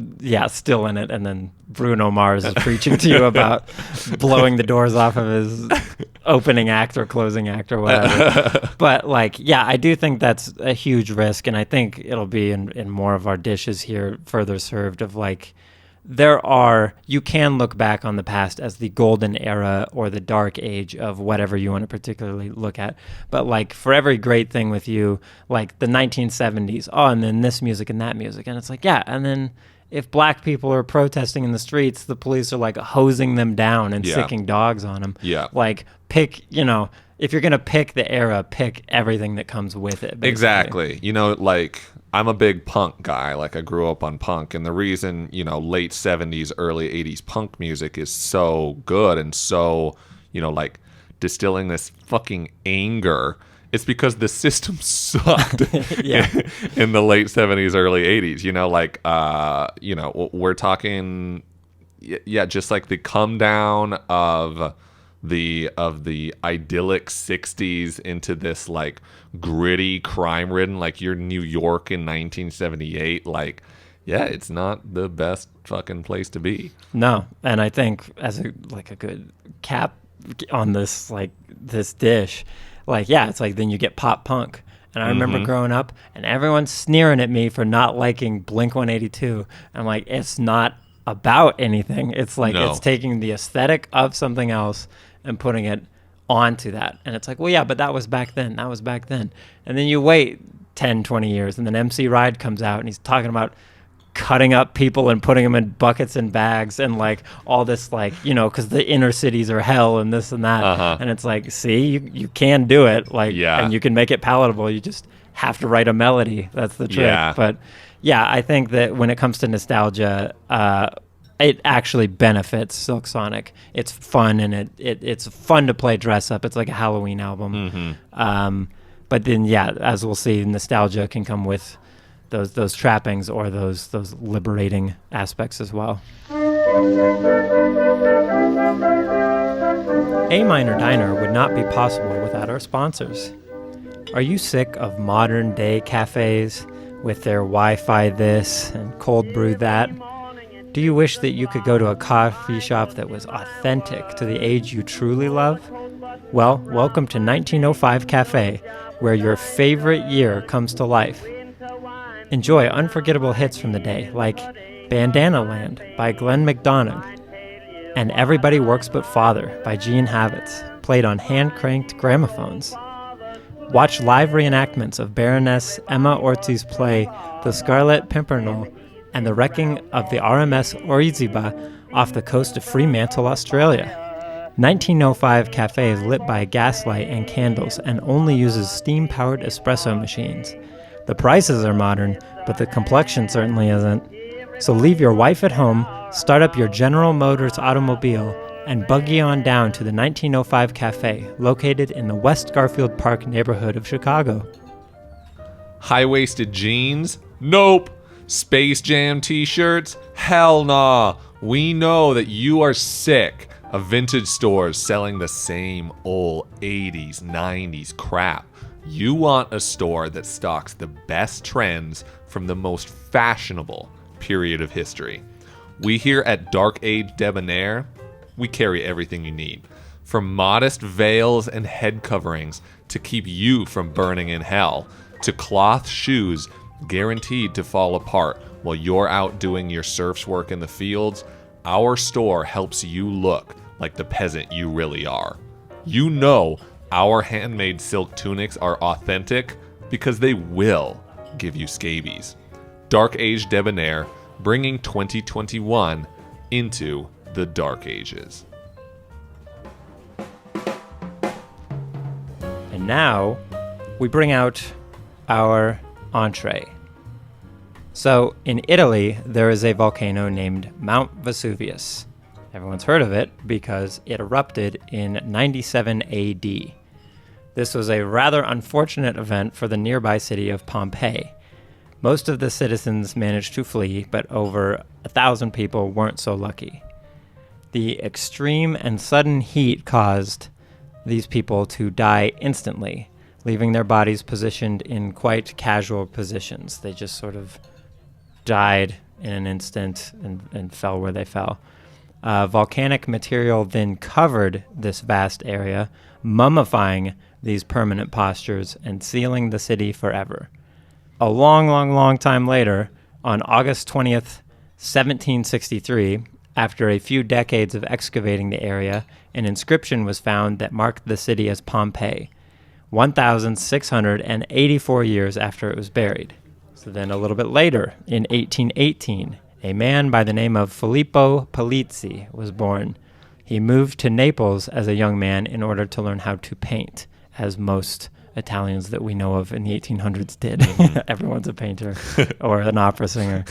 still in it, and then Bruno Mars is preaching to you about blowing the doors off of his opening act or closing act or whatever. But like, yeah, I do think that's a huge risk, and I think it'll be in more of our dishes here, further served of like, you can look back on the past as the golden era or the dark age of whatever you want to particularly look at. But like for every great thing with you, like the 1970s, and then this music and that music. And it's like, yeah. And then if black people are protesting in the streets, the police are like hosing them down and sicking dogs on them. Yeah. Like pick, if you're going to pick the era, pick everything that comes with it. Basically. Exactly. Like I'm a big punk guy. Like I grew up on punk, and the reason, late 70s, early 80s punk music is so good and so, like distilling this fucking anger, it's because the system sucked in the late 70s, early 80s. We're talking just like the come down of the idyllic 60s into this like gritty, crime ridden, like you're New York in 1978. Like, yeah, it's not the best fucking place to be. No, and I think as a good cap on this dish, it's like then you get pop punk. And I remember growing up and everyone sneering at me for not liking Blink-182. I'm like, it's not about anything. It's like it's taking the aesthetic of something else and putting it onto that. And it's like, well, yeah, but that was back then. And then you wait 10, 20 years, and then MC Ride comes out, and he's talking about cutting up people and putting them in buckets and bags and like all this, like, because the inner cities are hell and this and that. And it's like, see, you can do it, like, and you can make it palatable. You just have to write a melody. That's the trick. But yeah, I think that when it comes to nostalgia, it actually benefits Silk Sonic. It's fun, and it's fun to play dress up. It's like a Halloween album. But then, as we'll see, nostalgia can come with those trappings or those liberating aspects as well. A Minor Diner would not be possible without our sponsors. Are you sick of modern day cafes with their Wi-Fi this and cold brew that? Do you wish that you could go to a coffee shop that was authentic to the age you truly love? Well, welcome to 1905 Cafe, where your favorite year comes to life. Enjoy unforgettable hits from the day, like Bandana Land by Glenn McDonough and Everybody Works But Father by Gene Havitz, played on hand-cranked gramophones. Watch live reenactments of Baroness Emma Ortiz play The Scarlet Pimpernel and the wrecking of the RMS Oriziba off the coast of Fremantle, Australia. 1905 cafe is lit by gaslight and candles and only uses steam-powered espresso machines. The prices are modern, but the complexion certainly isn't. So leave your wife at home, start up your General Motors automobile, and buggy on down to the 1905 cafe, located in the West Garfield Park neighborhood of Chicago. High-waisted jeans? Nope. Space Jam t-shirts? Hell nah. We know that you are sick of vintage stores selling the same old 80s, 90s crap. You want a store that stocks the best trends from the most fashionable period of history. We here at Dark Age Debonair, we carry everything you need. From modest veils and head coverings to keep you from burning in hell, to cloth shoes guaranteed to fall apart while you're out doing your serf's work in the fields, our store helps you look like the peasant you really are. You know our handmade silk tunics are authentic because they will give you scabies. Dark Age Debonair, bringing 2021 into the Dark Ages. And now, we bring out our entree. So, in Italy, there is a volcano named Mount Vesuvius. Everyone's heard of it because it erupted in 97 AD. This was a rather unfortunate event for the nearby city of Pompeii. Most of the citizens managed to flee, but over 1,000 people weren't so lucky. The extreme and sudden heat caused these people to die instantly, leaving their bodies positioned in quite casual positions. They just sort of died in an instant and fell where they fell. Volcanic material then covered this vast area, mummifying these permanent postures and sealing the city forever. A long time later, on August 20th, 1763, after a few decades of excavating the area, an inscription was found that marked the city as Pompeii, 1,684 years after it was buried. So then a little bit later, in 1818, a man by the name of Filippo Palizzi was born. He moved to Naples as a young man in order to learn how to paint, as most Italians that we know of in the 1800s did. Mm-hmm. Everyone's a painter or an opera singer.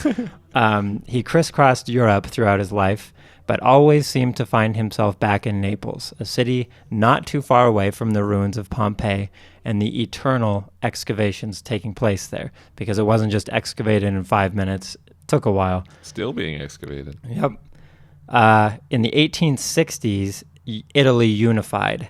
He crisscrossed Europe throughout his life, but always seemed to find himself back in Naples, a city not too far away from the ruins of Pompeii and the eternal excavations taking place there, because it wasn't just excavated in 5 minutes. It took a while. Still being excavated. Yep. In the 1860s, Italy unified,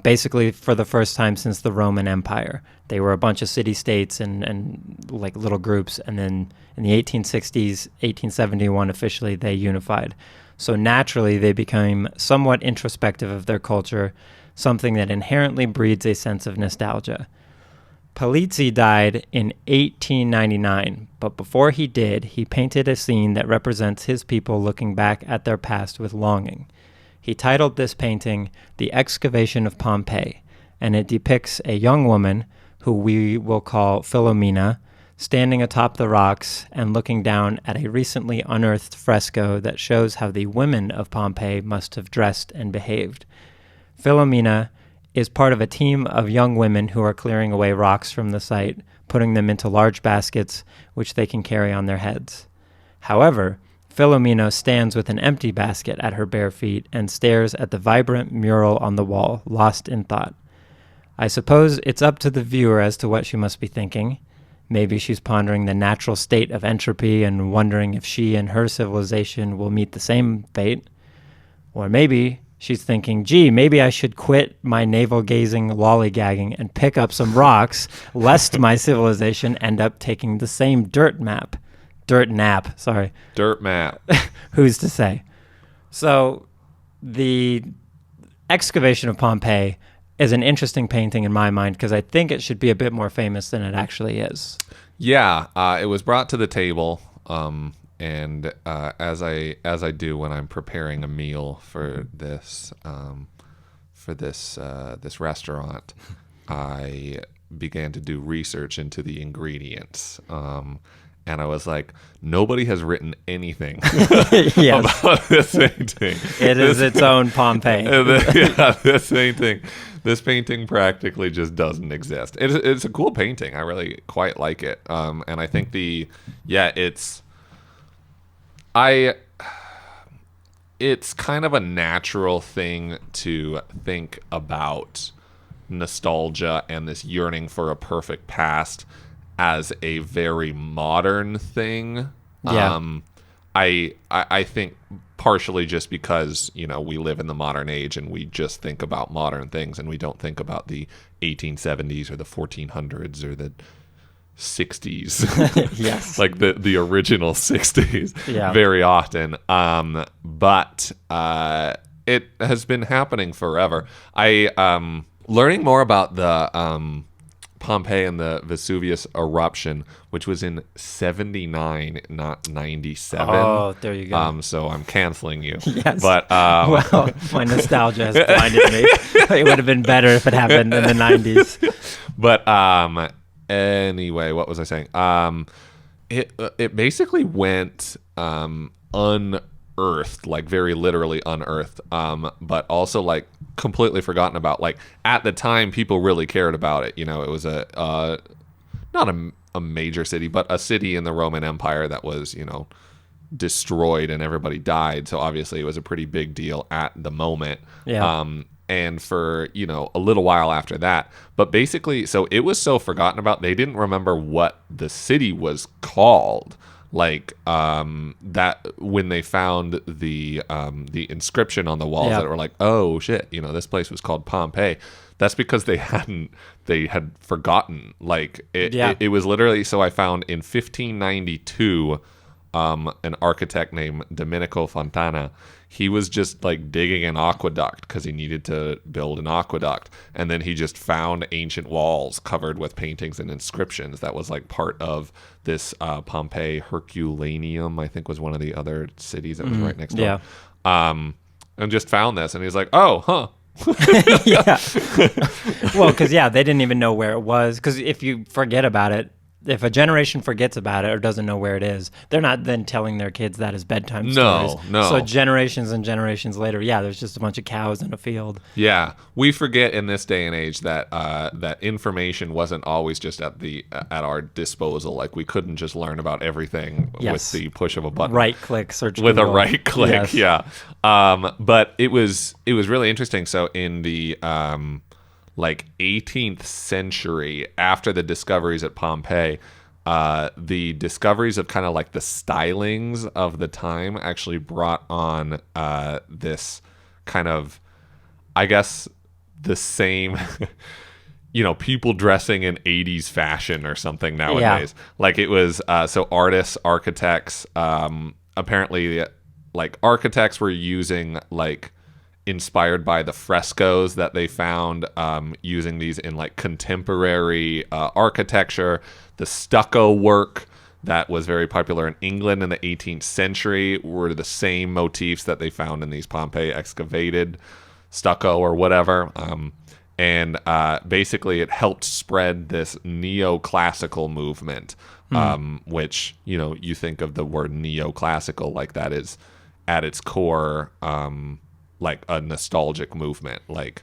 basically for the first time since the Roman Empire. They were a bunch of city-states and like little groups, and then in the 1860s, 1871 officially, they unified. So naturally, they became somewhat introspective of their culture, something that inherently breeds a sense of nostalgia. Palizzi died in 1899, but before he did, he painted a scene that represents his people looking back at their past with longing. He titled this painting The Excavation of Pompeii, and it depicts a young woman, who we will call Philomena, standing atop the rocks and looking down at a recently unearthed fresco that shows how the women of Pompeii must have dressed and behaved. Philomena is part of a team of young women who are clearing away rocks from the site, putting them into large baskets which they can carry on their heads. However, Philomena stands with an empty basket at her bare feet and stares at the vibrant mural on the wall, lost in thought. I suppose it's up to the viewer as to what she must be thinking. Maybe she's pondering the natural state of entropy and wondering if she and her civilization will meet the same fate. Or maybe she's thinking, gee, maybe I should quit my navel-gazing lollygagging and pick up some rocks, lest my civilization end up taking the same dirt map. Dirt nap. Who's to say? So the Excavation of Pompeii is an interesting painting in my mind because I think it should be a bit more famous than it actually is. Yeah, it was brought to the table, and as I do when I'm preparing a meal for this restaurant, I began to do research into the ingredients. and I was like, nobody has written anything Yes. about this painting. It is its own Pompeii. This painting practically just doesn't exist. It's a cool painting. I really quite like it. And I think it's kind of a natural thing to think about nostalgia and this yearning for a perfect past as a very modern thing. Yeah. I think partially just because, we live in the modern age and we just think about modern things and we don't think about the 1870s or the 1400s or the 60s. Yes. Like the original 60s Yeah. very often. But it has been happening forever. Learning more about the Pompeii and the Vesuvius eruption, which was in 79, not 97. Oh, there you go. So I'm canceling you. Yes. But Well, my nostalgia has blinded me. It would have been better if it happened in the 90s. But anyway, what was I saying? It basically went unearthed, like very literally unearthed, but also like completely forgotten about. Like at the time, people really cared about it. It was not a major city, but a city in the Roman Empire that was destroyed and everybody died. So obviously it was a pretty big deal at the moment. Yeah. And for a little while after that, but basically, so it was so forgotten about, they didn't remember what the city was called. Like that when they found the inscription on the walls, that were like, oh shit, this place was called Pompeii. That's because they had forgotten. Like it was literally. So I found in 1592, an architect named Domenico Fontana. He was just like digging an aqueduct because he needed to build an aqueduct. And then he just found ancient walls covered with paintings and inscriptions. That was like part of this Pompeii Herculaneum, I think was one of the other cities that was right next door. And just found this. And he's like, oh, huh. Yeah. Well, because, they didn't even know where it was. Because if you forget about it, if a generation forgets about it or doesn't know where it is, they're not then telling their kids that as bedtime stories. No. So generations and generations later, there's just a bunch of cows in a field. Yeah, we forget in this day and age that that information wasn't always just at our disposal. Like we couldn't just learn about everything with the push of a button. Right click, search with Google. a right click. Yes. Yeah. But it was really interesting. So in the 18th century, after the discoveries at Pompeii, the discoveries of kind of like the stylings of the time actually brought on this kind of, I guess, the same, people dressing in 80s fashion or something nowadays. Yeah. Like it was, so artists, architects, apparently like architects were using like inspired by the frescoes that they found, using these in like contemporary architecture. The stucco work that was very popular in England in the 18th century were the same motifs that they found in these Pompeii excavated stucco or whatever. And basically it helped spread this neoclassical movement, which, you think of the word neoclassical, like that is at its core like a nostalgic movement, like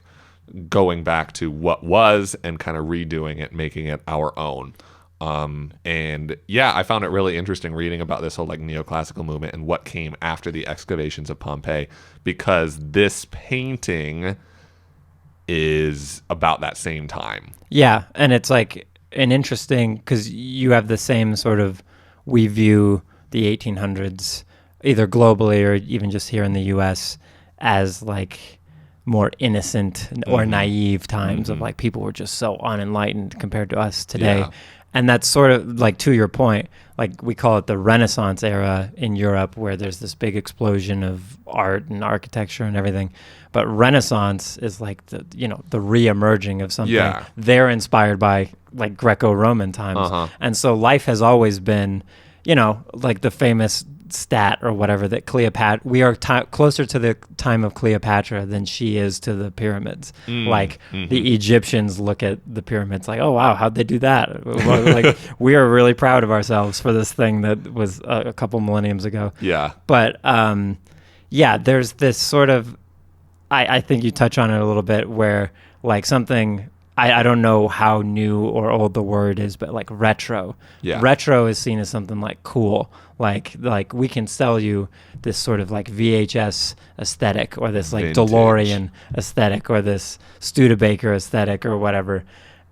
going back to what was and kind of redoing it, making it our own. And I found it really interesting reading about this whole like neoclassical movement and what came after the excavations of Pompeii, because this painting is about that same time. Yeah, and it's like an interesting, because you have the same sort of, we view the 1800s either globally or even just here in the US as like more innocent or naive times of like people were just so unenlightened compared to us today. Yeah. And that's sort of like, to your point, like we call it the Renaissance era in Europe, where there's this big explosion of art and architecture and everything. But Renaissance is like the re-emerging of something. Yeah. They're inspired by like Greco-Roman times. And so life has always been, like the famous stat or whatever that Cleopatra, we are closer to the time of Cleopatra than she is to the pyramids. The Egyptians look at the pyramids like, oh wow, how'd they do that? Like, we are really proud of ourselves for this thing that was a couple millenniums ago. Yeah. But there's this sort of, I think you touch on it a little bit, where like something, I don't know how new or old the word is, but like retro. Yeah. Retro is seen as something like cool. Like we can sell you this sort of like VHS aesthetic, or this like Vintage. DeLorean aesthetic, or this Studebaker aesthetic or whatever.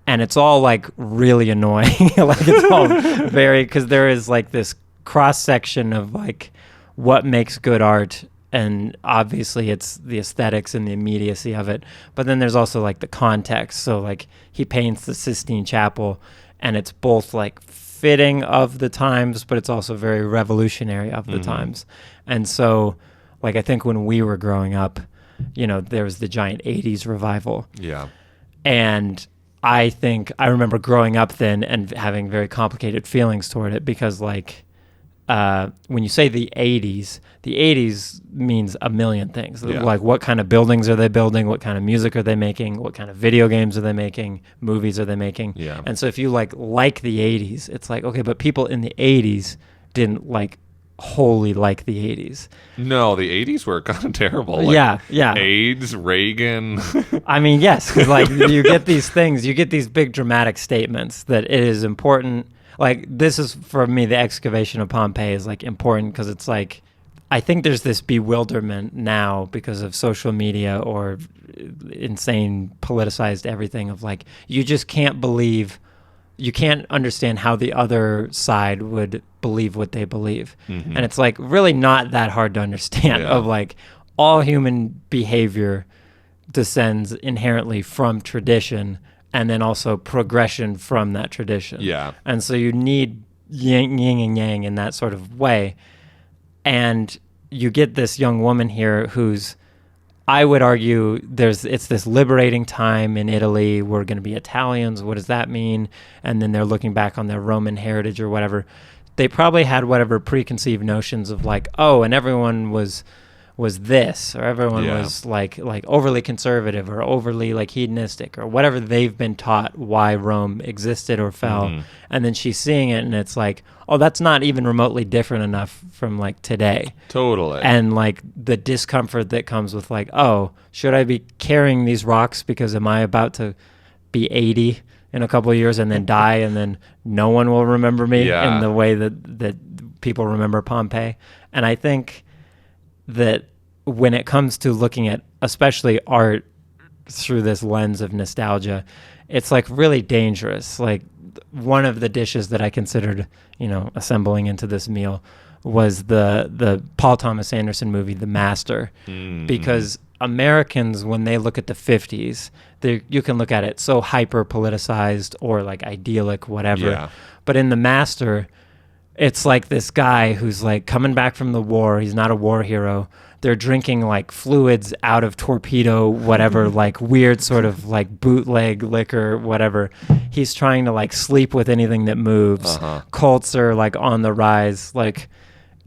And it's all like really annoying. Like it's all very, because there is like this cross section of like what makes good art. And obviously it's the aesthetics and the immediacy of it. But then there's also like the context. So like he paints the Sistine Chapel, and it's both like fitting of the times, but it's also very revolutionary of the times. And so like I think when we were growing up, there was the giant 80s revival. Yeah. And I think I remember growing up then and having very complicated feelings toward it, because like when you say the 80s means a million things. Yeah. Like what kind of buildings are they building? What kind of music are they making? What kind of video games are they making? Movies are they making? Yeah. And so if you like the 80s, it's like, okay, but people in the 80s didn't like wholly like the 80s. No, the 80s were kind of terrible. Yeah. AIDS, Reagan. I mean, yes, because like you get these things, you get these big dramatic statements that it is important. Like this is, for me, the excavation of Pompeii is like important because it's like, I think there's this bewilderment now because of social media or insane politicized everything of like, you just can't believe, you can't understand how the other side would believe what they believe. And it's like really not that hard to understand of like all human behavior descends inherently from tradition, and then also progression from that tradition. Yeah. And so you need yin and yang in that sort of way. And you get this young woman here who's, I would argue, it's this liberating time in Italy. We're going to be Italians. What does that mean? And then they're looking back on their Roman heritage or whatever. They probably had whatever preconceived notions of like, oh, and everyone was this, or everyone was like overly conservative or overly like hedonistic or whatever they've been taught why Rome existed or fell. And then she's seeing it and it's like, oh, that's not even remotely different enough from like today. Totally. And like the discomfort that comes with like, oh, should I be carrying these rocks because am I about to be 80 in a couple of years and then die and then no one will remember me in the way that people remember Pompeii? And I think that when it comes to looking at especially art through this lens of nostalgia, it's like really dangerous. Like one of the dishes that I considered, assembling into this meal was the Paul Thomas Anderson movie, The Master, because Americans, when they look at the 50s, you can look at it so hyper politicized or like idyllic, whatever. Yeah. But in The Master, it's like this guy who's like coming back from the war. He's not a war hero. They're drinking like fluids out of torpedo, whatever, like weird sort of like bootleg liquor, whatever. He's trying to like sleep with anything that moves. Cults are like on the rise. Like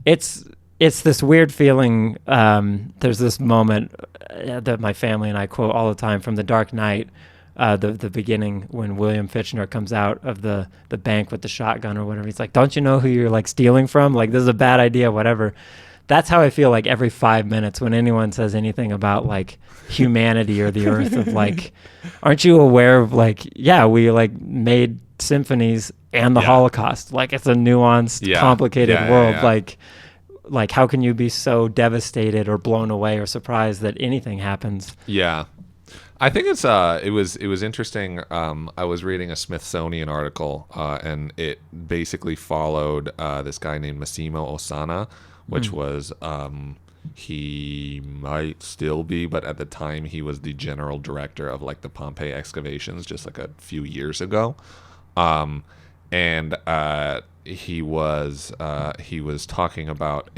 it's this weird feeling. There's this moment that my family and I quote all the time from The Dark Knight. The beginning when William Fichtner comes out of the bank with the shotgun or whatever. He's like, don't you know who you're like stealing from? Like, this is a bad idea, whatever. That's how I feel like every 5 minutes when anyone says anything about like humanity or the earth of like, aren't you aware of like, we like made symphonies and the Holocaust. Like it's a nuanced, complicated world. Like how can you be so devastated or blown away or surprised that anything happens? Yeah. I think it was interesting. I was reading a Smithsonian article, and it basically followed this guy named Massimo Osanna, which was he might still be, but at the time he was the general director of like the Pompeii excavations just like a few years ago, and he was talking about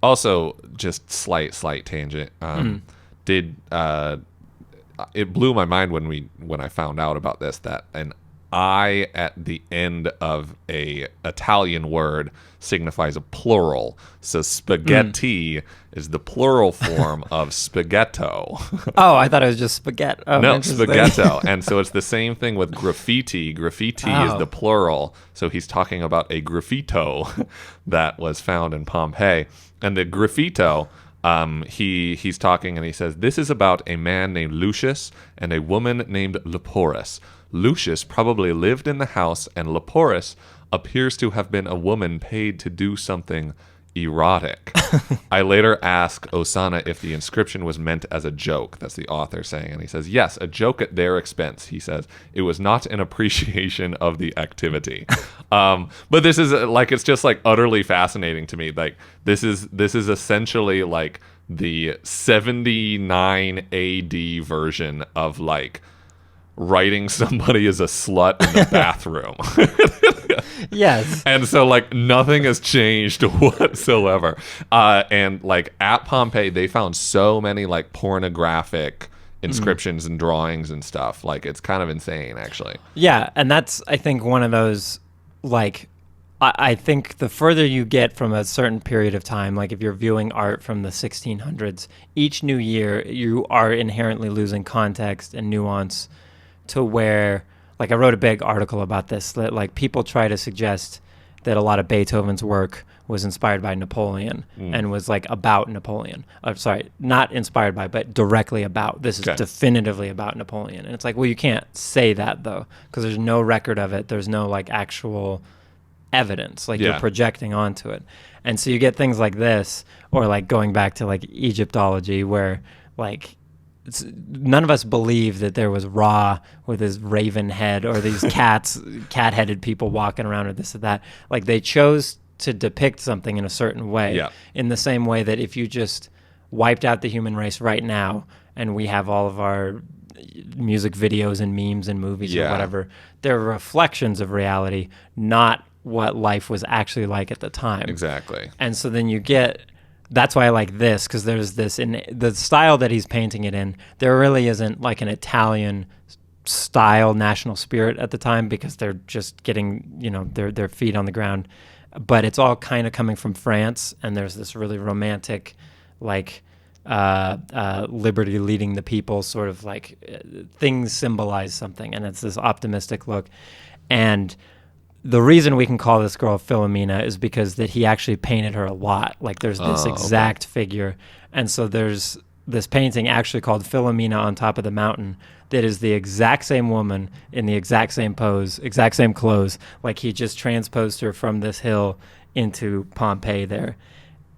also just slight tangent. It blew my mind when I found out about this, that an I at the end of a Italian word signifies a plural. So spaghetti is the plural form of spaghetto. Oh, I thought it was just spaghetti. Oh, No, interesting. spaghetto. And so it's the same thing with graffiti. Graffiti is Oh. the plural. So he's talking about a graffito that was found in Pompeii. And the graffito, he's talking and he says, this is about a man named Lucius and a woman named Leporus. Lucius probably lived in the house, and Leporus appears to have been a woman paid to do something erotic. I later asked Osana if the inscription was meant as a joke. That's the author saying. And he says, yes, a joke at their expense. He says, it was not an appreciation of the activity. But this is like, it's just like utterly fascinating to me. Like this is essentially like the 79 AD version of like writing somebody as a slut in the bathroom. Yes. And so, like, nothing has changed whatsoever. And, like, at Pompeii, they found so many, like, pornographic inscriptions and drawings and stuff. Like, it's kind of insane, actually. Yeah, and that's, I think, one of those, like, I think the further you get from a certain period of time, like if you're viewing art from the 1600s, each new year, you are inherently losing context and nuance to where, like I wrote a big article about this, that like people try to suggest that a lot of Beethoven's work was inspired by Napoleon and was like about Napoleon. Sorry, not inspired by, but directly about. This is definitively about Napoleon. And it's like, well, you can't say that though, because there's no record of it. There's no like actual evidence, like you're projecting onto it. And so you get things like this, or like going back to like Egyptology, where like none of us believe that there was Ra with his raven head, or these cat-headed people walking around, or this or that. Like they chose to depict something in a certain way, in the same way that if you just wiped out the human race right now, and we have all of our music videos and memes and movies or whatever, they're reflections of reality, not what life was actually like at the time. Exactly. And so then you get... That's why I like this, because there's this in the style that he's painting it in. There really isn't like an Italian style national spirit at the time, because they're just getting, you know, their feet on the ground. But it's all kind of coming from France, and there's this really romantic, like liberty leading the people, sort of like things symbolize something, and it's this optimistic look. And the reason we can call this girl Philomena is because that he actually painted her a lot. Like there's this exact figure. And so there's this painting actually called Philomena on Top of the Mountain that is the exact same woman in the exact same pose, exact same clothes. Like he just transposed her from this hill into Pompeii there.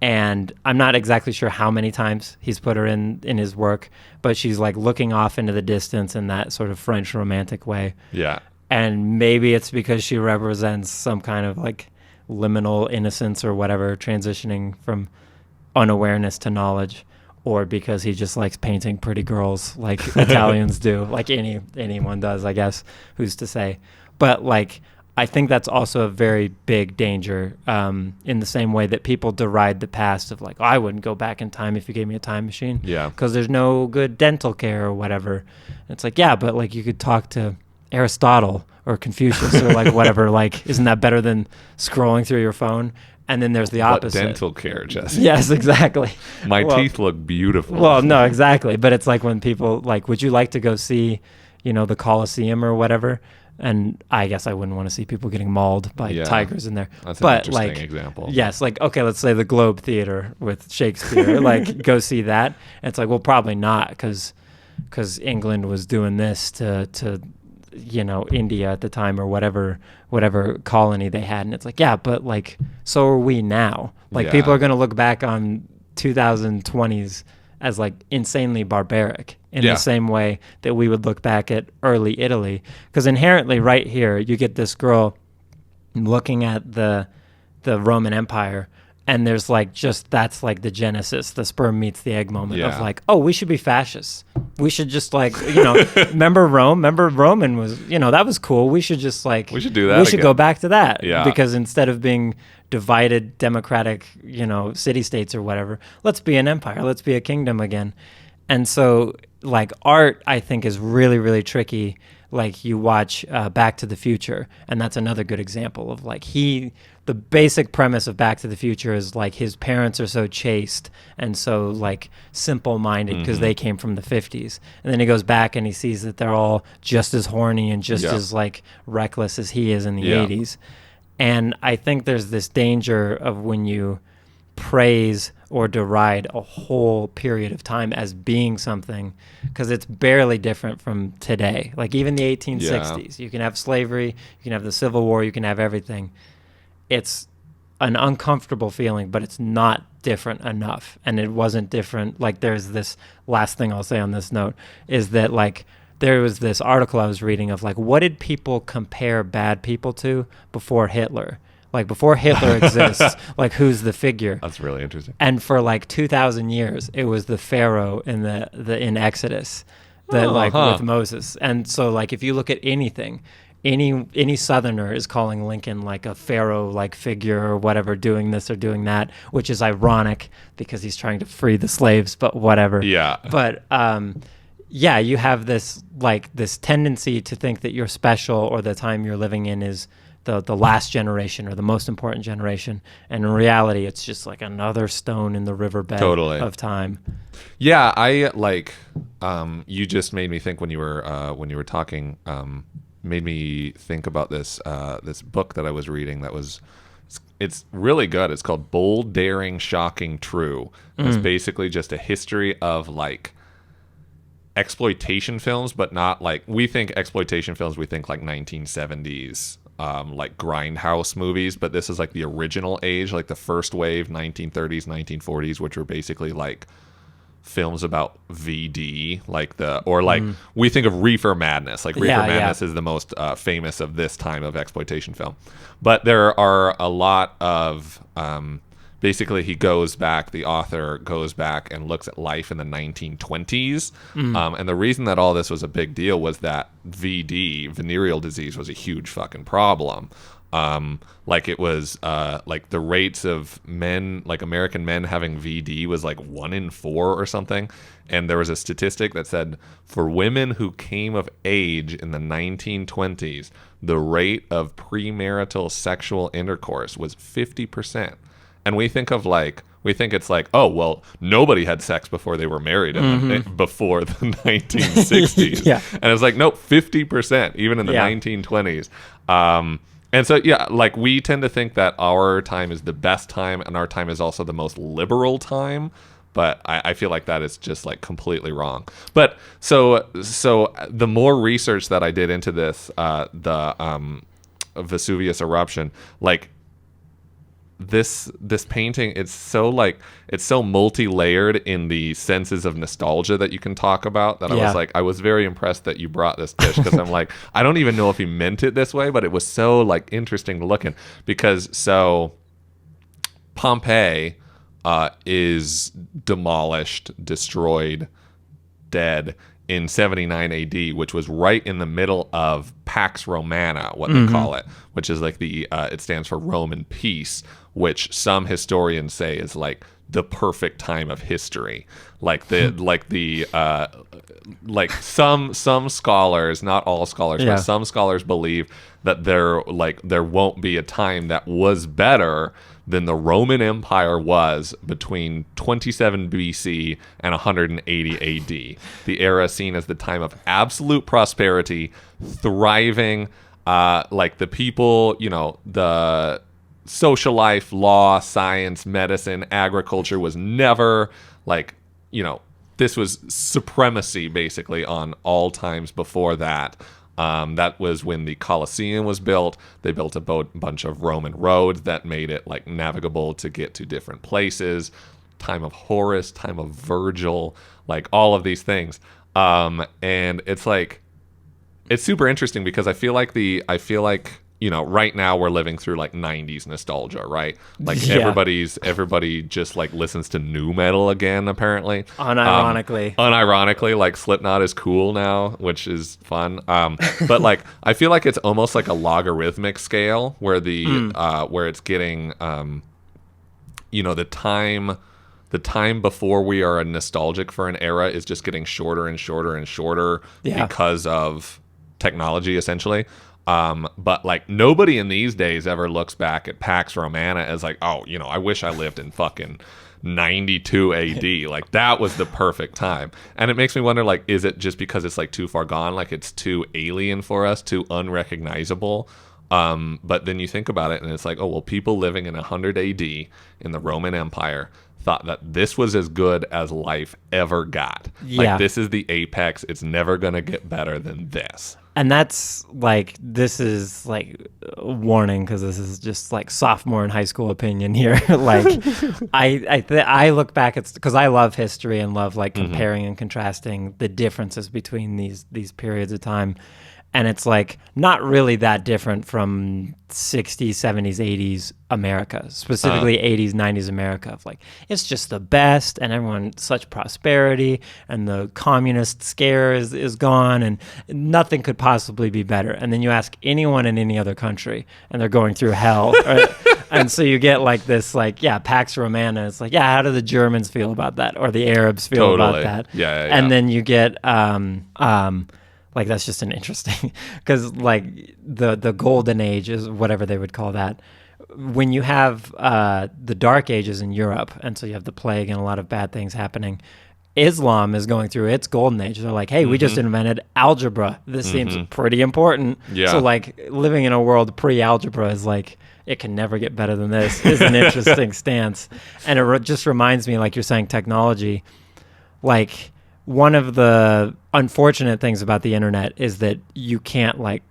And I'm not exactly sure how many times he's put her in his work, but she's like looking off into the distance in that sort of French romantic way. Yeah. And maybe it's because she represents some kind of like liminal innocence or whatever, transitioning from unawareness to knowledge, or because he just likes painting pretty girls like Italians do, like anyone does, I guess, who's to say. But like, I think that's also a very big danger, in the same way that people deride the past of like, oh, I wouldn't go back in time if you gave me a time machine. Yeah. Because there's no good dental care or whatever. And it's like, yeah, but like you could talk to Aristotle or Confucius or like whatever, like isn't that better than scrolling through your phone? And then there's the opposite. But dental care, Jesse. Yes, exactly. My teeth look beautiful. Well, no, exactly. But it's like when people like, would you like to go see, you know, the Colosseum or whatever? And I guess I wouldn't want to see people getting mauled by tigers in there. That's an interesting example. Yes, like, okay, let's say the Globe Theater with Shakespeare, like go see that. And it's like, well, probably not, because England was doing this to you know, India at the time, or whatever colony they had. And it's like, yeah, but like, so are we now. Like people are going to look back on 2020s as like insanely barbaric in the same way that we would look back at early Italy. Because inherently right here, you get this girl looking at the Roman Empire, and there's like that's like the genesis, the sperm meets the egg moment of like, oh, we should be fascists. We should just like, you know, remember Roman was, you know, that was cool. We should just like, we should do that. We should go back to that. Yeah. Because instead of being divided democratic, you know, city-states or whatever, let's be an empire. Let's be a kingdom again. And so like art, I think, is really, really tricky Like you watch Back to the Future, and that's another good example of like the basic premise of Back to the Future is like his parents are so chaste and so like simple-minded because they came from the 50s. And then he goes back and he sees that they're all just as horny and just as like reckless as he is in the 80s. And I think there's this danger of when you praise or deride a whole period of time as being something, because it's barely different from today. Like even the 1860s, you can have slavery, you can have the Civil War, you can have everything. It's an uncomfortable feeling, but it's not different enough. And it wasn't different. Like there's this last thing I'll say on this note is that like there was this article I was reading of like, what did people compare bad people to before Hitler? Like before Hitler exists, like who's the figure? That's really interesting. And for like 2,000 years, it was the Pharaoh in in Exodus, with Moses. And so like if you look at anything, any Southerner is calling Lincoln like a Pharaoh like figure or whatever, doing this or doing that, which is ironic because he's trying to free the slaves, but whatever. Yeah. But you have this tendency to think that you're special or the time you're living in is the last generation or the most important generation, and in reality it's just like another stone in the riverbed of time. Yeah, I like you just made me think when you were talking, made me think about this book that I was reading it's really good. It's called Bold, Daring, Shocking, True. It's basically just a history of like exploitation films, but not like we think exploitation films, we think like 1970s like grindhouse movies, but this is like the original age, like the first wave 1930s 1940s, which were basically like films about VD, we think of Reefer Madness. Like Reefer Madness is the most famous of this time of exploitation film, but there are a lot of basically the author goes back and looks at life in the 1920s. And the reason that all this was a big deal was that VD, venereal disease, was a huge fucking problem. It was like the rates of men, like American men having VD was like 1 in 4 or something. And there was a statistic that said for women who came of age in the 1920s, the rate of premarital sexual intercourse was 50%. And we think it's like, oh, well, nobody had sex before they were married before the 1960s. And it's like, nope, 50%, even in the 1920s. And so, like we tend to think that our time is the best time and our time is also the most liberal time. But I feel like that is just like completely wrong. But so the more research that I did into this, the Vesuvius eruption, like, this painting, it's so multi-layered in the senses of nostalgia that you can talk about that I was very impressed that you brought this dish, because I'm like, I don't even know if he meant it this way, but it was so like interesting looking, because so Pompeii is demolished, destroyed, dead in 79 AD, which was right in the middle of Pax Romana, what they call it, which is like it stands for Roman peace, which some historians say is like the perfect time of history. Some scholars, not all scholars, but some scholars believe that there won't be a time that was better than the Roman Empire was between 27 BC and 180 AD. The era seen as the time of absolute prosperity, thriving, like the people, the social life, law, science, medicine, agriculture was never this was supremacy basically on all times before that. That was when the Colosseum was built. They built a bunch of Roman roads that made it like navigable to get to different places. Time of Horace, time of Virgil, like all of these things. And it's like, it's super interesting because I feel like right now we're living through like 90s nostalgia, right? Like everybody just like listens to nu metal again, apparently. Unironically, like Slipknot is cool now, which is fun. But like I feel like it's almost like a logarithmic scale where where it's getting the time before we are nostalgic for an era is just getting shorter and shorter and shorter because of technology essentially. But like nobody in these days ever looks back at Pax Romana as like, oh, you know, I wish I lived in fucking 92 AD. Like that was the perfect time. And it makes me wonder, like, is it just because it's like too far gone? Like it's too alien for us, too unrecognizable? But then you think about it and it's like, oh, well, people living in 100 AD in the Roman Empire thought that this was as good as life ever got. Yeah. Like this is the apex. It's never going to get better than this. And that's like, this is like a warning, because this is just like sophomore in high school opinion here. Like I look back at, because I love history and love like comparing and contrasting the differences between these periods of time. And it's like not really that different from 60s, 70s, 80s America, specifically 80s, 90s America. Of like, it's just the best, and everyone, such prosperity, and the communist scare is gone, and nothing could possibly be better. And then you ask anyone in any other country, and they're going through hell. And so you get like this, like, yeah, Pax Romana. It's like, yeah, how do the Germans feel about that, or the Arabs feel about that? Yeah. And then you get like, that's just an interesting, because like the golden age is whatever they would call that. When you have the dark ages in Europe, and so you have the plague and a lot of bad things happening, Islam is going through its golden age. They're like, hey, we just invented algebra. This seems pretty important. Yeah. So like living in a world pre-algebra is like, it can never get better than this, is an interesting stance. And it just reminds me, like you're saying, technology, like, one of the unfortunate things about the internet is that you can't like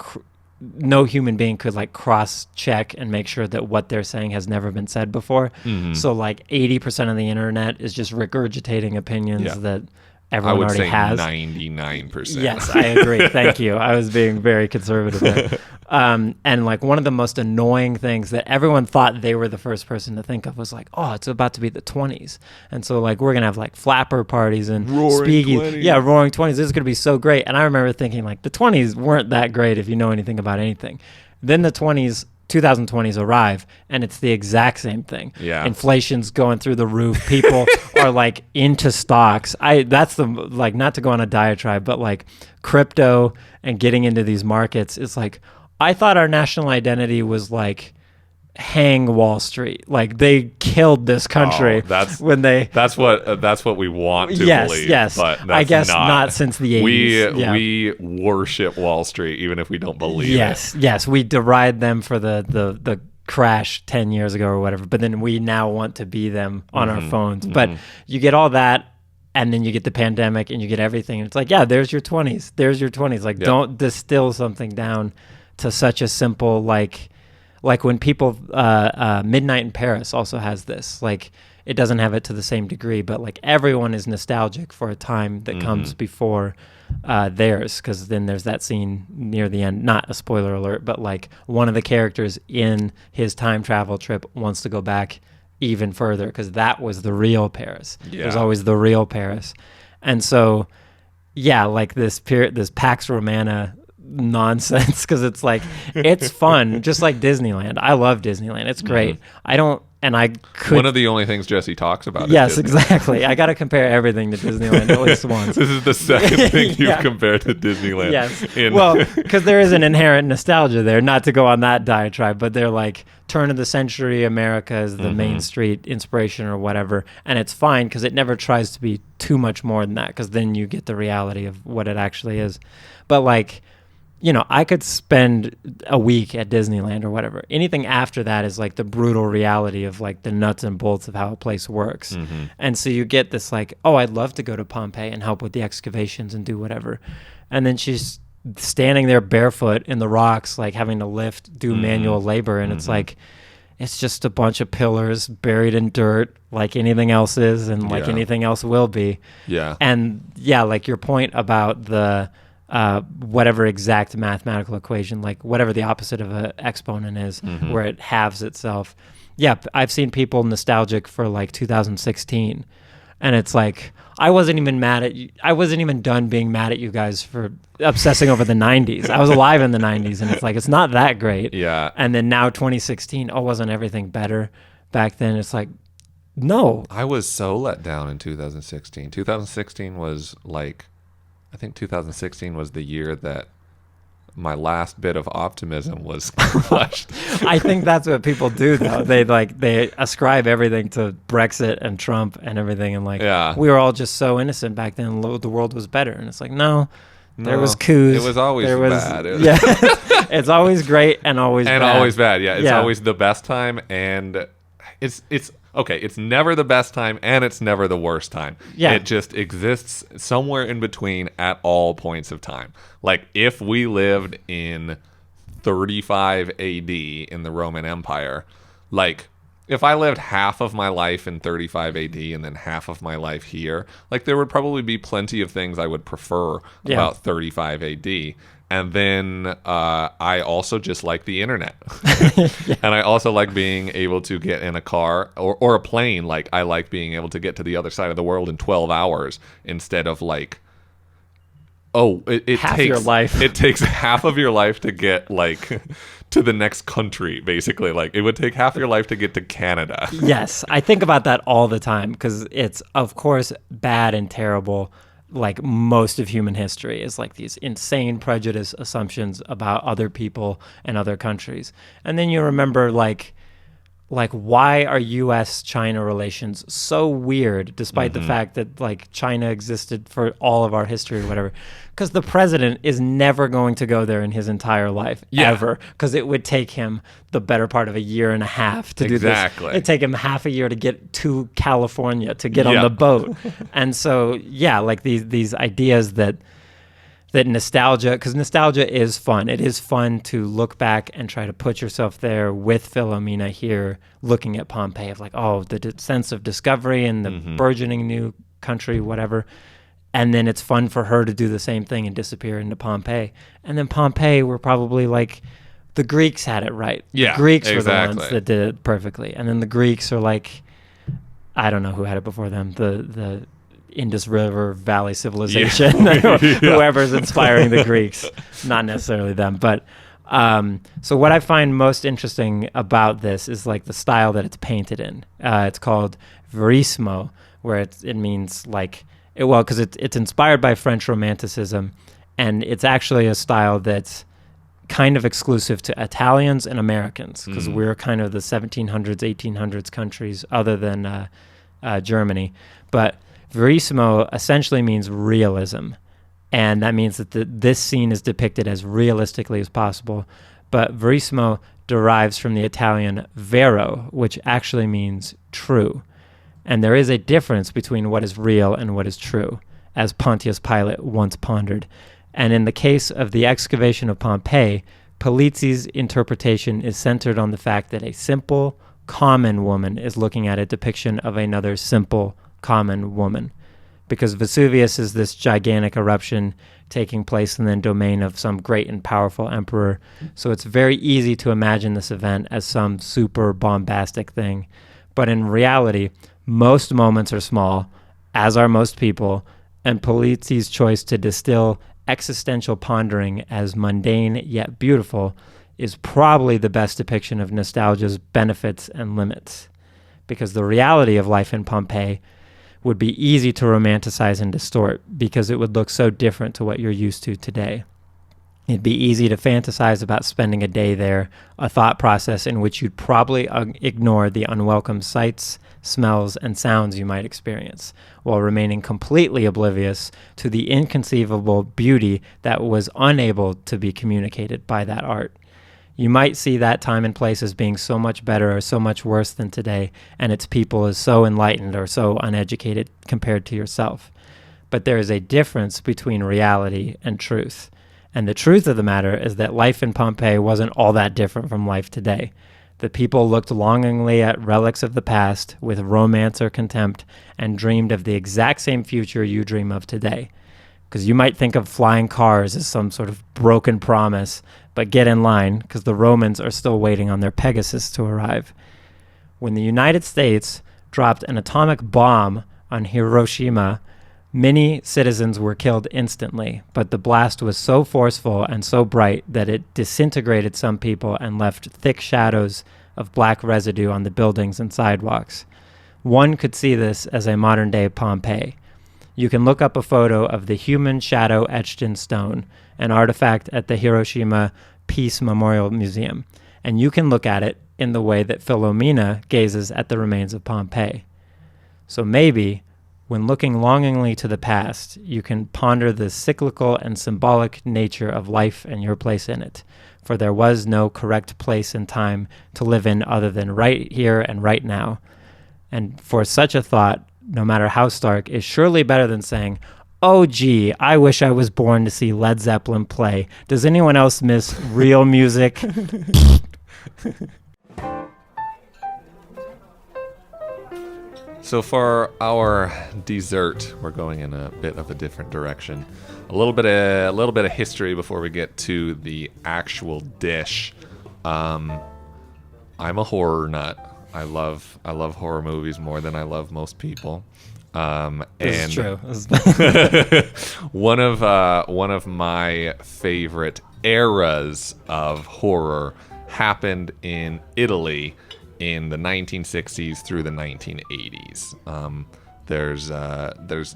no human being could like cross check and make sure that what they're saying has never been said before. So like 80% of the internet is just regurgitating opinions that everyone already has. I would say 99%. Yes, I agree. Thank you. I was being very conservative there. And like one of the most annoying things that everyone thought they were the first person to think of was like, oh, it's about to be the 20s. And so like we're going to have like flapper parties and speakeasy. Yeah, roaring 20s. This is going to be so great. And I remember thinking like the 20s weren't that great if you know anything about anything. Then the 2020s arrive, and it's the exact same thing. Yeah. Inflation's going through the roof. People are like into stocks. That's the, like, not to go on a diatribe, but like crypto and getting into these markets is like, I thought our national identity was like hang Wall Street. Like they killed this country that's what we want to believe. Yes, but that's I guess not since the 80s. We worship Wall Street even if we don't believe it. Yes, we deride them for the crash 10 years ago or whatever, but then we now want to be them on our phones. But you get all that, and then you get the pandemic, and you get everything. And it's like, yeah, there's your 20s. There's your 20s. Like, don't distill something down to such a simple, like when people, Midnight in Paris also has this, like, it doesn't have it to the same degree, but like everyone is nostalgic for a time that comes before theirs, because then there's that scene near the end, not a spoiler alert, but like one of the characters in his time travel trip wants to go back even further, because that was the real Paris. Yeah. There's always the real Paris. And so, yeah, like this Pax Romana nonsense, because it's like, it's fun, just like Disneyland. I love Disneyland. It's great. One of the only things Jesse talks about. Yes, exactly. I got to compare everything to Disneyland at least once. This is the second thing you've compared to Disneyland. Yes. Well, because there is an inherent nostalgia there, not to go on that diatribe, but they're like turn of the century America is the Main Street inspiration or whatever. And it's fine because it never tries to be too much more than that, because then you get the reality of what it actually is. But like, you know, I could spend a week at Disneyland or whatever. Anything after that is like the brutal reality of like the nuts and bolts of how a place works. And so you get this like, oh, I'd love to go to Pompeii and help with the excavations and do whatever. And then she's standing there barefoot in the rocks, like having to do manual labor. And it's like, it's just a bunch of pillars buried in dirt like anything else is, and like anything else will be. Yeah. And yeah, like your point about the whatever exact mathematical equation, like whatever the opposite of an exponent is, where it halves itself. Yeah, I've seen people nostalgic for like 2016, and it's like, I wasn't even mad at you. I wasn't even done being mad at you guys for obsessing over the 90s. I was alive in the 90s, and it's like, it's not that great. Yeah. And then now 2016, oh, wasn't everything better back then? It's like, no. I was so let down in 2016. 2016 was like, I think 2016 was the year that my last bit of optimism was crushed. I think that's what people do, though. They ascribe everything to Brexit and Trump and everything, and we were all just so innocent back then. The world was better, and it's like no, there was coups. It was always bad. Yeah, it's always great and always and bad. always bad. Yeah, it's always the best time, and it's okay. It's never the best time, and it's never the worst time. Yeah, it just exists somewhere in between at all points of time. Like if we lived in 35 AD in the Roman Empire, like if I lived half of my life in 35 AD and then half of my life here, like there would probably be plenty of things I would prefer about 35 AD. And then I also just like the internet. And I also like being able to get in a car or a plane. Like I like being able to get to the other side of the world in 12 hours instead of like, it half takes your life. It takes half of your life to get like to the next country, basically. Like it would take half your life to get to Canada. Yes, I think about that all the time because it's, of course, bad and terrible. Like most of human history is like these insane prejudice assumptions about other people and other countries. And then you remember like why are U.S.-China relations so weird despite the fact that like China existed for all of our history or whatever? Because the president is never going to go there in his entire life, ever, because it would take him the better part of a year and a half to do this. It'd take him half a year to get to California, to get on the boat. And so, like these ideas that nostalgia, because nostalgia is fun. It is fun to look back and try to put yourself there with Philomena here, looking at Pompeii of like, the sense of discovery and the burgeoning new country, whatever. And then it's fun for her to do the same thing and disappear into Pompeii. And then Pompeii were probably like, the Greeks had it right. Yeah, the Greeks were the ones that did it perfectly. And then the Greeks are like, I don't know who had it before them, the Indus River Valley civilization, whoever's inspiring the Greeks, not necessarily them. But so what I find most interesting about this is like the style that it's painted in. It's called verismo, where it means like, because it's inspired by French Romanticism, and it's actually a style that's kind of exclusive to Italians and Americans, because we're kind of the 1700s, 1800s countries other than Germany. But verismo essentially means realism, and that means that this scene is depicted as realistically as possible. But verismo derives from the Italian vero, which actually means true. And there is a difference between what is real and what is true, as Pontius Pilate once pondered. And in the case of the excavation of Pompeii, Polizzi's interpretation is centered on the fact that a simple, common woman is looking at a depiction of another simple, common woman. Because Vesuvius is this gigantic eruption taking place in the domain of some great and powerful emperor. So it's very easy to imagine this event as some super bombastic thing. But in reality, most moments are small, as are most people, and Polizzi's choice to distill existential pondering as mundane yet beautiful is probably the best depiction of nostalgia's benefits and limits. Because the reality of life in Pompeii would be easy to romanticize and distort because it would look so different to what you're used to today. It'd be easy to fantasize about spending a day there, a thought process in which you'd probably ignore the unwelcome sights, smells, and sounds you might experience, while remaining completely oblivious to the inconceivable beauty that was unable to be communicated by that art. You might see that time and place as being so much better or so much worse than today, and its people as so enlightened or so uneducated compared to yourself. But there is a difference between reality and truth. And the truth of the matter is that life in Pompeii wasn't all that different from life today. The people looked longingly at relics of the past with romance or contempt and dreamed of the exact same future you dream of today. Because you might think of flying cars as some sort of broken promise, but get in line because the Romans are still waiting on their Pegasus to arrive. When the United States dropped an atomic bomb on Hiroshima, many citizens were killed instantly, but the blast was so forceful and so bright that it disintegrated some people and left thick shadows of black residue on the buildings and sidewalks. One could see this as a modern-day Pompeii. You can look up a photo of the human shadow etched in stone, an artifact at the Hiroshima Peace Memorial Museum, and you can look at it in the way that Philomena gazes at the remains of Pompeii. So maybe, when looking longingly to the past, you can ponder the cyclical and symbolic nature of life and your place in it, for there was no correct place and time to live in other than right here and right now. And for such a thought, no matter how stark, is surely better than saying, "Oh gee, I wish I was born to see Led Zeppelin play. Does anyone else miss real music?" So for our dessert, we're going in a bit of a different direction. A little bit of history before we get to the actual dish. I'm a horror nut. I love horror movies more than I love most people. This is true. One of my favorite eras of horror happened in Italy in the 1960s through the 1980s. There's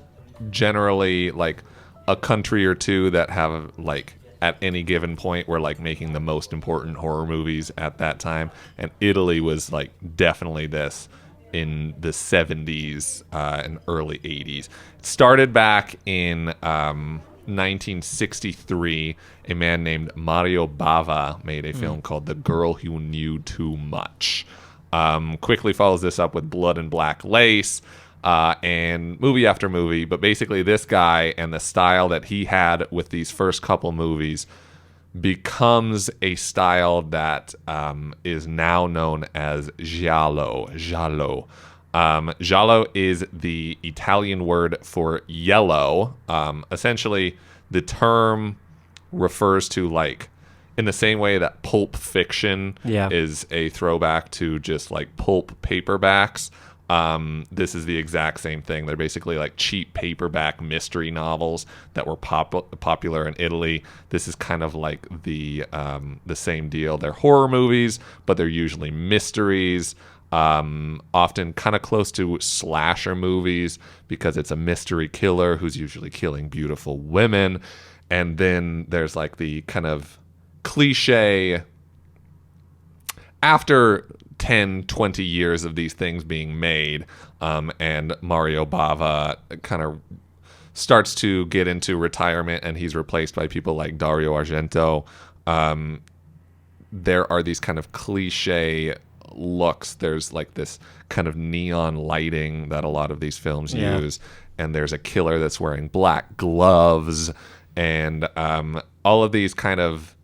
generally like a country or two that have like at any given point were like making the most important horror movies at that time, and Italy was like definitely this in the 70s and early 80s. It started back in 1963. A man named Mario Bava made a film called The Girl Who Knew Too Much. Quickly follows this up with Blood and Black Lace, and movie after movie. But basically this guy and the style that he had with these first couple movies becomes a style that is now known as giallo. Giallo is the Italian word for yellow. Essentially, the term refers to like, in the same way that pulp fiction is a throwback to just like pulp paperbacks, this is the exact same thing. They're basically like cheap paperback mystery novels that were popular in Italy. This is kind of like the same deal. They're horror movies, but they're usually mysteries, often kind of close to slasher movies because it's a mystery killer who's usually killing beautiful women. And then there's like the kind of cliche, after 10, 20 years of these things being made, and Mario Bava kind of starts to get into retirement and he's replaced by people like Dario Argento, there are these kind of cliche looks. There's like this kind of neon lighting that a lot of these films use, and there's a killer that's wearing black gloves, and all of these kind of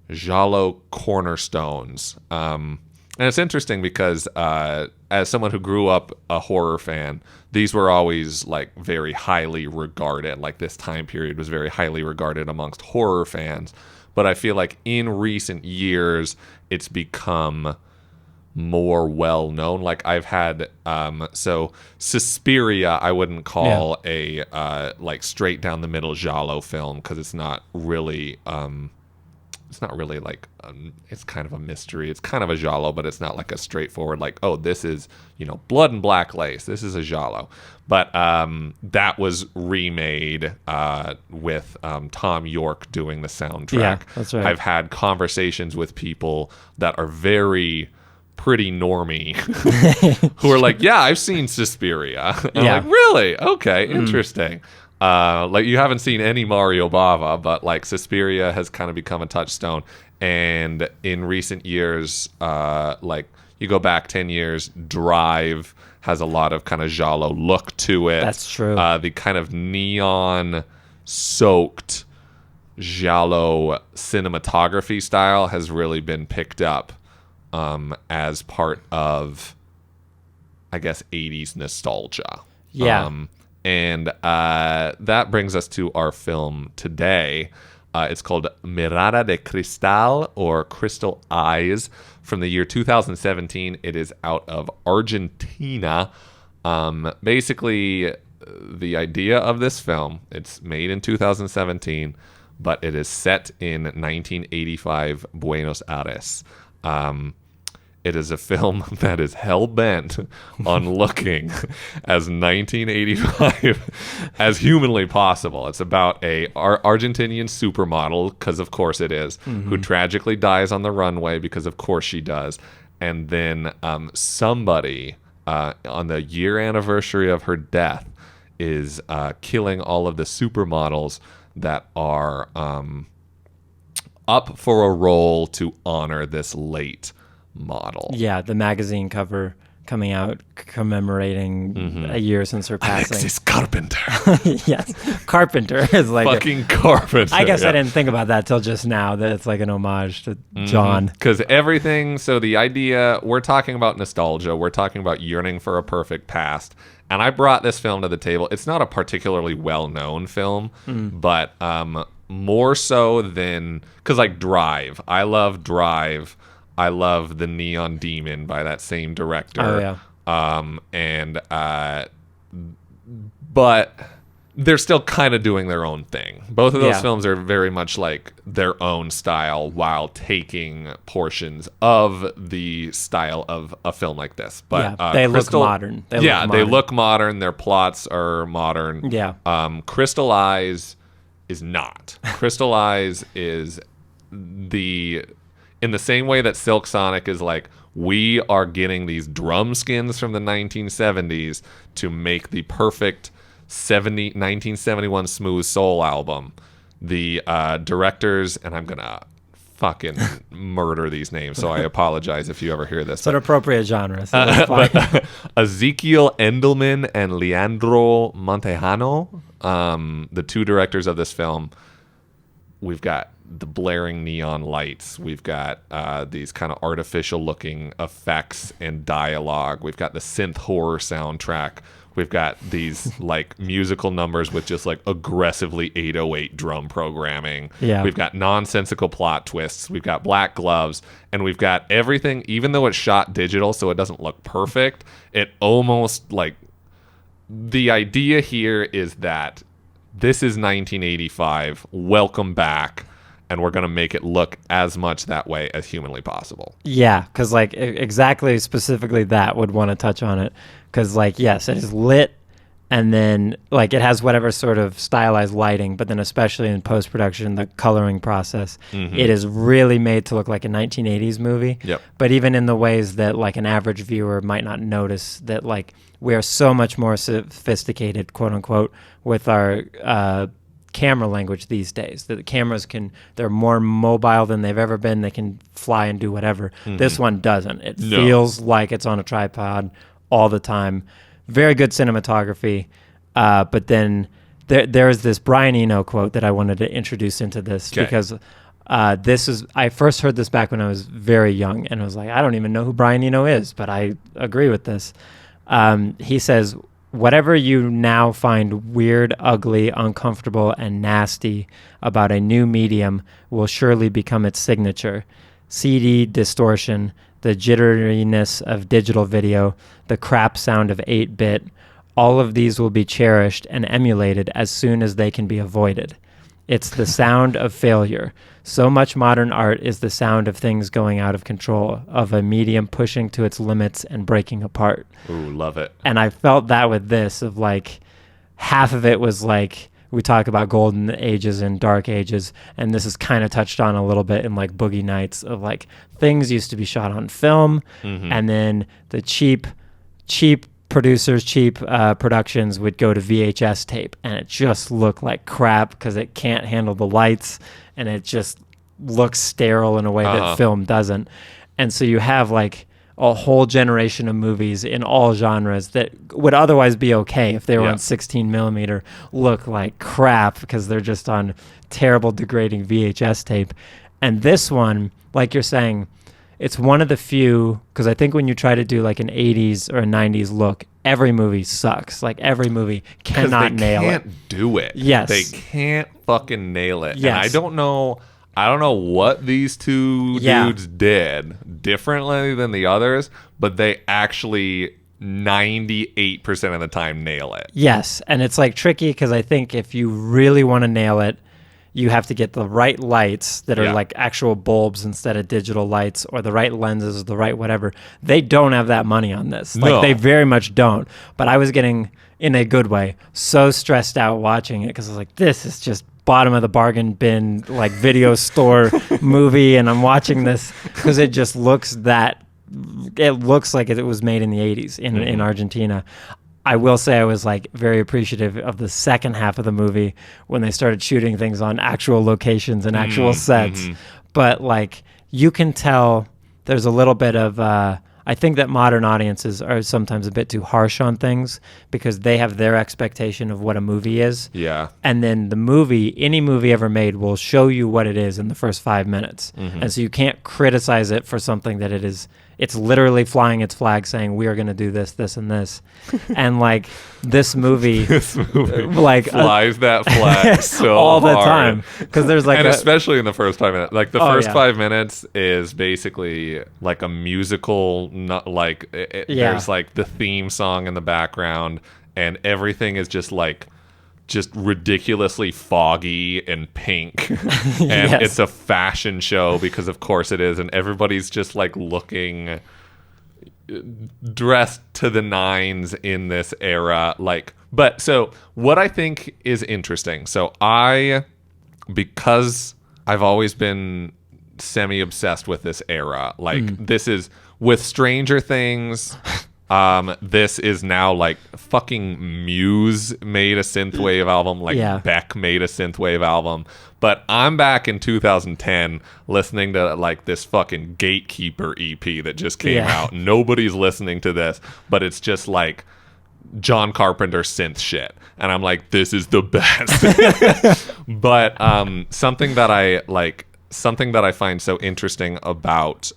giallo cornerstones. And it's interesting because as someone who grew up a horror fan, these were always like very highly regarded. Like this time period was very highly regarded amongst horror fans. But I feel like in recent years, it's become more well known. Like I've had so Suspiria I wouldn't call a like straight down the middle giallo film, because it's not really like it's kind of a mystery. It's kind of a giallo, but it's not like a straightforward like, oh, this is, Blood and Black Lace, this is a giallo. But that was remade with Tom York doing the soundtrack. Yeah, that's right. I've had conversations with people that are pretty normie who are like, yeah, I've seen Suspiria. I'm like, really? Okay, interesting. Like you haven't seen any Mario Bava, but like Suspiria has kind of become a touchstone. And in recent years, like you go back 10 years, Drive has a lot of kind of giallo look to it. That's true. The kind of neon soaked giallo cinematography style has really been picked up as part of, I guess, 80s nostalgia. Yeah. And that brings us to our film today. It's called Mirada de Cristal, or Crystal Eyes, from the year 2017. It is out of Argentina. Basically, the idea of this film, it's made in 2017, but it is set in 1985 Buenos Aires. It is a film that is hell-bent on looking as 1985 as humanly possible. It's about a Argentinian supermodel, because of course it is, who tragically dies on the runway, because of course she does. And then somebody, on the year anniversary of her death, is killing all of the supermodels that are up for a role to honor this late model. Yeah, the magazine cover coming out commemorating a year since her passing. Alexis Carpenter. Yes, Carpenter is like Fucking Carpenter. I guess I didn't think about that till just now, that it's like an homage to John. Because everything, so the idea, we're talking about nostalgia, we're talking about yearning for a perfect past, and I brought this film to the table. It's not a particularly well-known film, but more so than, because like Drive, I love Drive. I love The Neon Demon by that same director. Oh, yeah. But they're still kind of doing their own thing. Both of those films are very much like their own style while taking portions of the style of a film like this. But they look modern. They look modern. Their plots are modern. Yeah. Crystal Eyes is not. Crystal Eyes is in the same way that Silk Sonic is like, we are getting these drum skins from the 1970s to make the perfect 1971 Smooth Soul album. The directors, and I'm going to fucking murder these names, so I apologize if you ever hear this. It's an appropriate genre. So that's fine. But Ezekiel Endelman and Leandro Montejano, the two directors of this film, we've got the blaring neon lights. We've got these kind of artificial looking effects and dialogue. We've got the synth horror soundtrack. We've got these like musical numbers with just like aggressively 808 drum programming. Yeah. We've got nonsensical plot twists. We've got black gloves, and we've got everything, even though it's shot digital, so it doesn't look perfect. It almost like, the idea here is that this is 1985. Welcome back. And we're going to make it look as much that way as humanly possible. Yeah, because like exactly, specifically that would want to touch on it. Because like, yes, it is lit, and then like it has whatever sort of stylized lighting, but then especially in post-production, the coloring process, it is really made to look like a 1980s movie. Yep. But even in the ways that like an average viewer might not notice, that like we are so much more sophisticated, quote unquote, with our camera language these days, that the cameras they're more mobile than they've ever been. They can fly and do whatever. This one doesn't. It feels like it's on a tripod all the time. Very good cinematography. But then there's this Brian Eno quote that I wanted to introduce into this, because I first heard this back when I was very young, and I was like, I don't even know who Brian Eno is, but I agree with this. He says, "Whatever you now find weird, ugly, uncomfortable, and nasty about a new medium will surely become its signature. CD distortion, the jitteriness of digital video, the crap sound of 8-bit, all of these will be cherished and emulated as soon as they can be avoided. It's the sound of failure. So much modern art is the sound of things going out of control, of a medium pushing to its limits and breaking apart." Ooh, love it. And I felt that with this, of like, half of it was like, we talk about golden ages and dark ages, and this is kind of touched on a little bit in like Boogie Nights, of like, things used to be shot on film, and then the cheap producers, productions would go to VHS tape, and it just looked like crap because it can't handle the lights, and it just looks sterile in a way that film doesn't. And so you have like a whole generation of movies in all genres that would otherwise be okay if they were on 16 millimeter look like crap because they're just on terrible, degrading VHS tape. And this one, like you're saying, it's one of the few, because I think when you try to do like an 80s or a 90s look, every movie sucks. Like every movie cannot nail it. They can't do it. Yes. They can't fucking nail it. Yes. And I don't know what these two dudes did differently than the others, but they actually 98% of the time nail it. Yes. And it's like tricky because I think if you really want to nail it, you have to get the right lights that are Yeah. like actual bulbs instead of digital lights, or the right lenses, the right whatever. They don't have that money on this. Like No. they very much don't. But I was getting, in a good way, so stressed out watching it because I was like, this is just bottom of the bargain bin, like video store movie, and I'm watching this because it just looks like it was made in the 80s in Argentina. I will say I was like very appreciative of the second half of the movie when they started shooting things on actual locations and actual sets. But like you can tell there's a little bit of I think that modern audiences are sometimes a bit too harsh on things because they have their expectation of what a movie is. Yeah. And then any movie ever made will show you what it is in the first 5 minutes. And so you can't criticize it for something that it is. It's literally flying its flag saying, we are going to do this, this, and this. And like this movie, like flies that flag so all the hard. time. Because there's like and especially in the first 5 minutes. Like the Oh, first yeah. 5 minutes is basically like a musical, not like Yeah. there's like the theme song in the background, and everything is just ridiculously foggy and pink. And Yes. it's a fashion show because of course it is, and everybody's just like looking dressed to the nines in this era. But so what I think is interesting, because I've always been semi-obsessed with this era, this is with Stranger Things. This is now like fucking Muse made a synthwave album, Yeah. Beck made a synthwave album. But I'm back in 2010 listening to like this fucking Gatekeeper EP that just came Yeah. out. Nobody's listening to this, but it's just like John Carpenter synth shit. And I'm like, this is the best. But something that I find so interesting about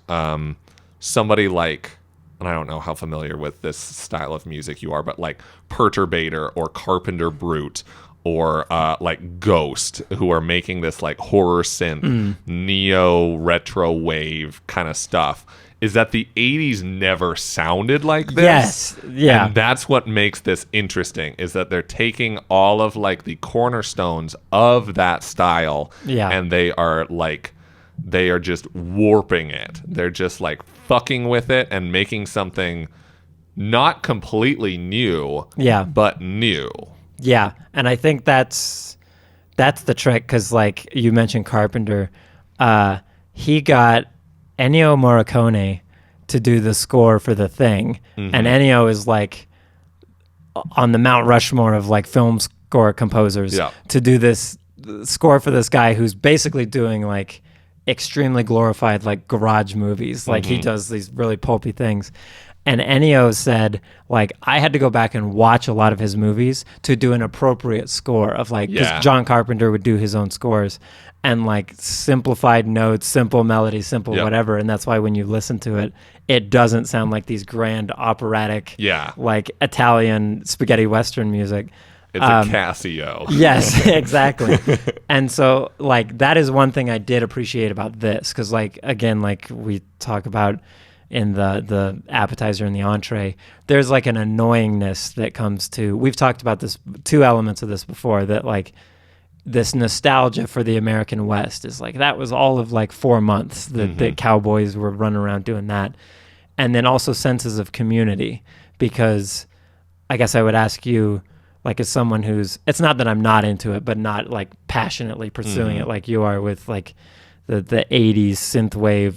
somebody like, and I don't know how familiar with this style of music you are, but like Perturbator or Carpenter Brute or like Ghost, who are making this like horror synth, neo retro wave kind of stuff, is that the 80s never sounded like this. Yes. Yeah. And that's what makes this interesting, is that they're taking all of like the cornerstones of that style, Yeah. and they are just warping it. They're just like fucking with it and making something not completely new, Yeah. but new. Yeah, and I think that's the trick, because like you mentioned Carpenter, he got Ennio Morricone to do the score for The Thing, and Ennio is like on the Mount Rushmore of like film score composers. Yeah. To do this score for this guy who's basically doing like extremely glorified like garage movies. Like he does these really pulpy things. And Ennio said, like, I had to go back and watch a lot of his movies to do an appropriate score of like, because Yeah. John Carpenter would do his own scores and like simplified notes, simple melody, simple Yep. whatever. And that's why when you listen to it, it doesn't sound like these grand operatic, Yeah. like Italian spaghetti Western music. It's a Casio. Yes, exactly. And so like that is one thing I did appreciate about this, because like again, like we talk about in the appetizer and the entree, there's like an annoyingness that comes to, we've talked about this, two elements of this before, that like this nostalgia for the American West is like, that was all of like 4 months that cowboys were running around doing that. And then also senses of community, because I guess I would ask you, like, as someone who's, it's not that I'm not into it, but not like passionately pursuing it like you are with like the 80s synthwave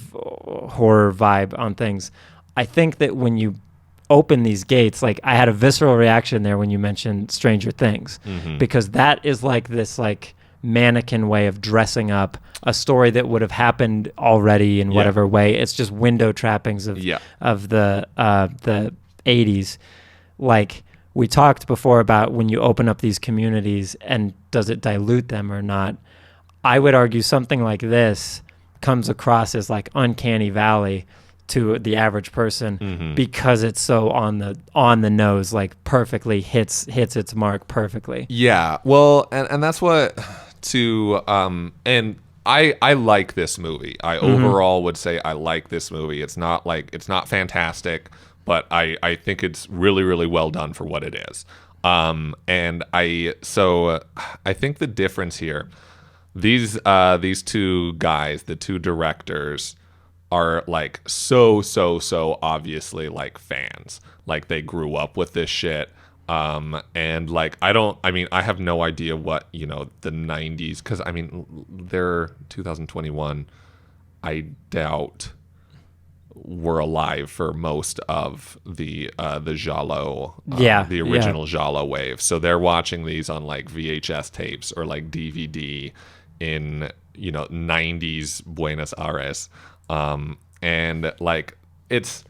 horror vibe on things. I think that when you open these gates, like I had a visceral reaction there when you mentioned Stranger Things, because that is like this like mannequin way of dressing up a story that would have happened already in whatever way. It's just window trappings of the 80s. Like we talked before about when you open up these communities and does it dilute them or not. I would argue something like this comes across as like uncanny valley to the average person, because it's so on the nose, like perfectly hits its mark perfectly. Yeah, well, and that's what and I like this movie. I overall would say I like this movie. It's not fantastic, but I think it's really, really well done for what it is. And I think the difference here, these two guys, the two directors, are like so obviously like fans. Like they grew up with this shit. And like I have no idea what, the 90s, because I mean they're 2021. I doubt we're alive for most of the Giallo, the original Giallo wave. So they're watching these on like VHS tapes or like DVD in 90s Buenos Aires. And like it's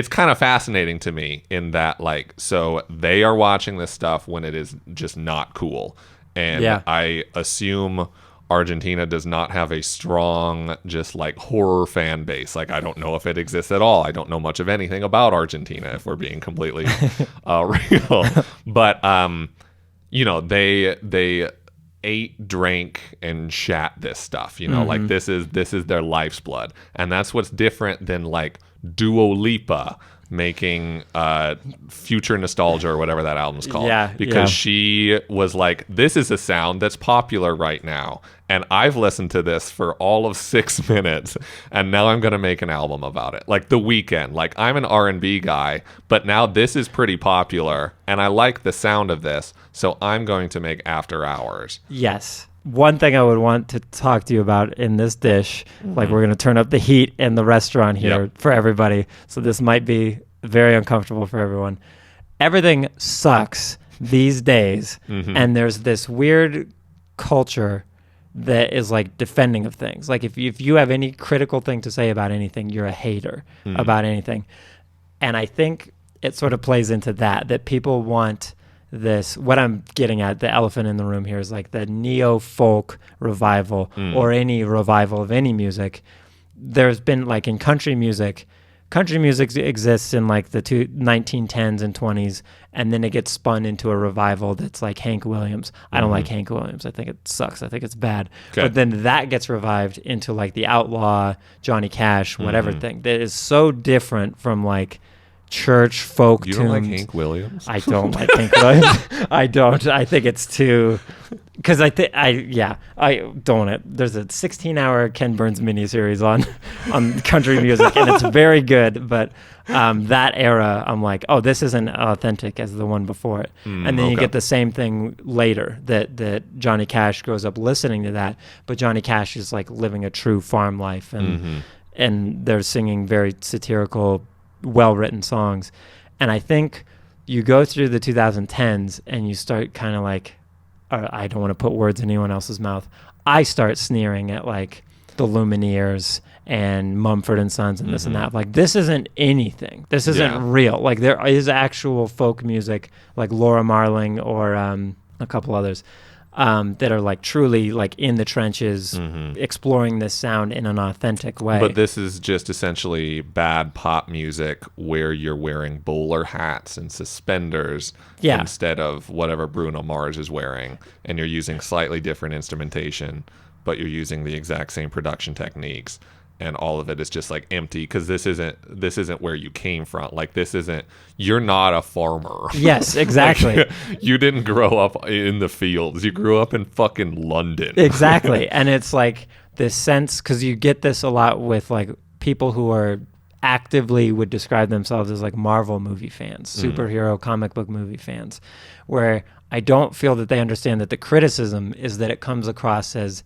kind of fascinating to me in that, like, so they are watching this stuff when it is just not cool. And I assume Argentina does not have a strong, just like horror fan base. Like, I don't know if it exists at all. I don't know much of anything about Argentina, if we're being completely real. But, they ate, drank, and shat this stuff, like this is their life's blood. And that's what's different than like Dua Lipa making Future Nostalgia or whatever that album's called. Because she was like, this is a sound that's popular right now, and I've listened to this for all of 6 minutes, and now I'm gonna make an album about it. Like The Weeknd, like I'm an R&B guy, but now this is pretty popular and I like the sound of this, so I'm going to make After Hours. Yes. One thing I would want to talk to you about in this dish, like we're going to turn up the heat in the restaurant here for everybody, so this might be very uncomfortable for everyone. Everything sucks these days, and there's this weird culture that is like defending of things. Like if you have any critical thing to say about anything, you're a hater about anything. And I think it sort of plays into that people want this, what I'm getting at, the elephant in the room here, is like the neo-folk revival or any revival of any music. There's been like in country music exists in like the 1910s and 20s, and then it gets spun into a revival that's like Hank Williams. I don't like Hank Williams. I think it sucks. I think it's bad. Okay. But then that gets revived into like the outlaw, Johnny Cash, whatever thing that is so different from like church folk tunes. You don't like Hank Williams? I don't like Hank Williams. I don't. I think it's too... Because I don't. There's a 16-hour Ken Burns miniseries on country music, and it's very good. But that era, I'm like, oh, this isn't authentic as the one before it. And then you get the same thing later, that Johnny Cash grows up listening to that, but Johnny Cash is like living a true farm life, and they're singing very satirical, well-written songs. And I think you go through the 2010s and you start kind of like, I don't want to put words in anyone else's mouth, I start sneering at like the Lumineers and Mumford and Sons and this and that. Like, this isn't anything. This isn't real. Like, there is actual folk music like Laura Marling or a couple others that are like truly like in the trenches, exploring this sound in an authentic way. But this is just essentially bad pop music where you're wearing bowler hats and suspenders instead of whatever Bruno Mars is wearing, and you're using slightly different instrumentation, but you're using the exact same production techniques. And all of it is just like empty, because this isn't where you came from. Like, you're not a farmer. Yes, exactly. Like, you didn't grow up in the fields. You grew up in fucking London. Exactly. And it's like this sense, because you get this a lot with like people who are actively would describe themselves as like Marvel movie fans, superhero comic book movie fans, where I don't feel that they understand that the criticism is that it comes across as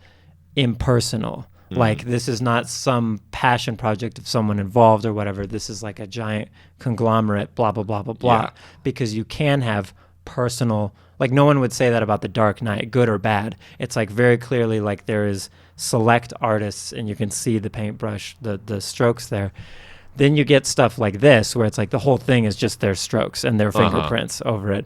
impersonal. Like, this is not some passion project of someone involved or whatever. This is like a giant conglomerate, blah, blah, blah, blah, blah. Because you can have personal, like, no one would say that about The Dark Knight, good or bad. It's like very clearly like there is select artists and you can see the paintbrush, the strokes there. Then you get stuff like this where it's like the whole thing is just their strokes and their fingerprints over it.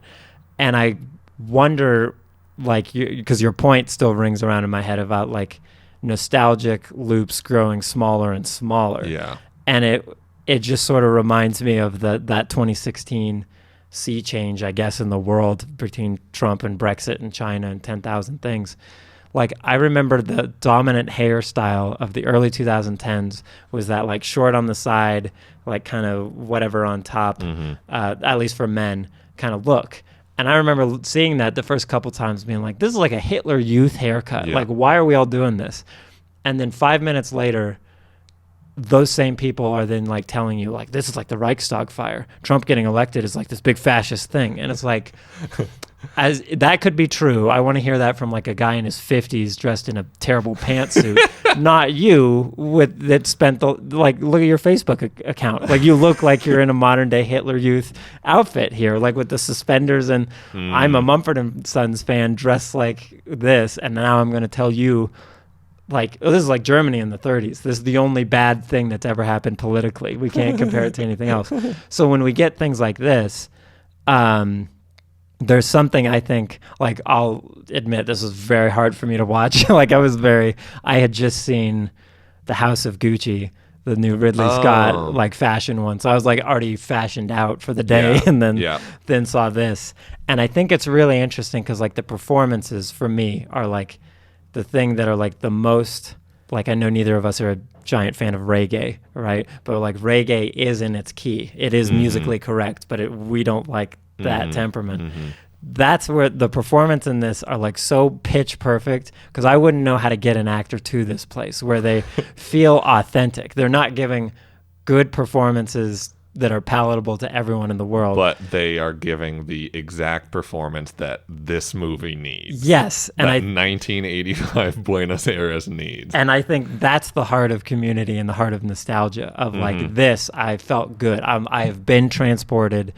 And I wonder, like, because your point still rings around in my head about like nostalgic loops growing smaller and smaller. Yeah. And it just sort of reminds me of that 2016 sea change, I guess, in the world between Trump and Brexit and China and 10,000 things. Like, I remember the dominant hairstyle of the early 2010s was that like short on the side, like kind of whatever on top, at least for men, kind of look. And I remember seeing that the first couple times being like, this is like a Hitler Youth haircut. Yeah. Like, why are we all doing this? And then 5 minutes later, those same people are then like telling you like, this is like the Reichstag fire. Trump getting elected is like this big fascist thing. And it's like, as that could be true. I want to hear that from like a guy in his 50s dressed in a terrible pantsuit, not you that spent like, look at your Facebook account. Like, you look like you're in a modern day Hitler Youth outfit here, like with the suspenders, and I'm a Mumford and Sons fan dressed like this. And now I'm going to tell you, like, this is like Germany in the 30s. This is the only bad thing that's ever happened politically. We can't compare it to anything else. So when we get things like this, there's something, I think, like, I'll admit this was very hard for me to watch. Like, I had just seen The House of Gucci, the new Ridley Scott, like, fashion one. So I was like already fashioned out for the day, and then saw this. And I think it's really interesting because, like, the performances for me are like the thing that are like the most, like, I know neither of us are a giant fan of reggae, right? But like, reggae is in its key. It is musically correct, but we don't like that temperament. That's where the performance in this are like so pitch perfect, because I wouldn't know how to get an actor to this place where they feel authentic. They're not giving good performances that are palatable to everyone in the world, but they are giving the exact performance that this movie needs. Yes, and 1985 Buenos Aires needs. And I think that's the heart of Community and the heart of nostalgia of like this. I felt good. I have been transported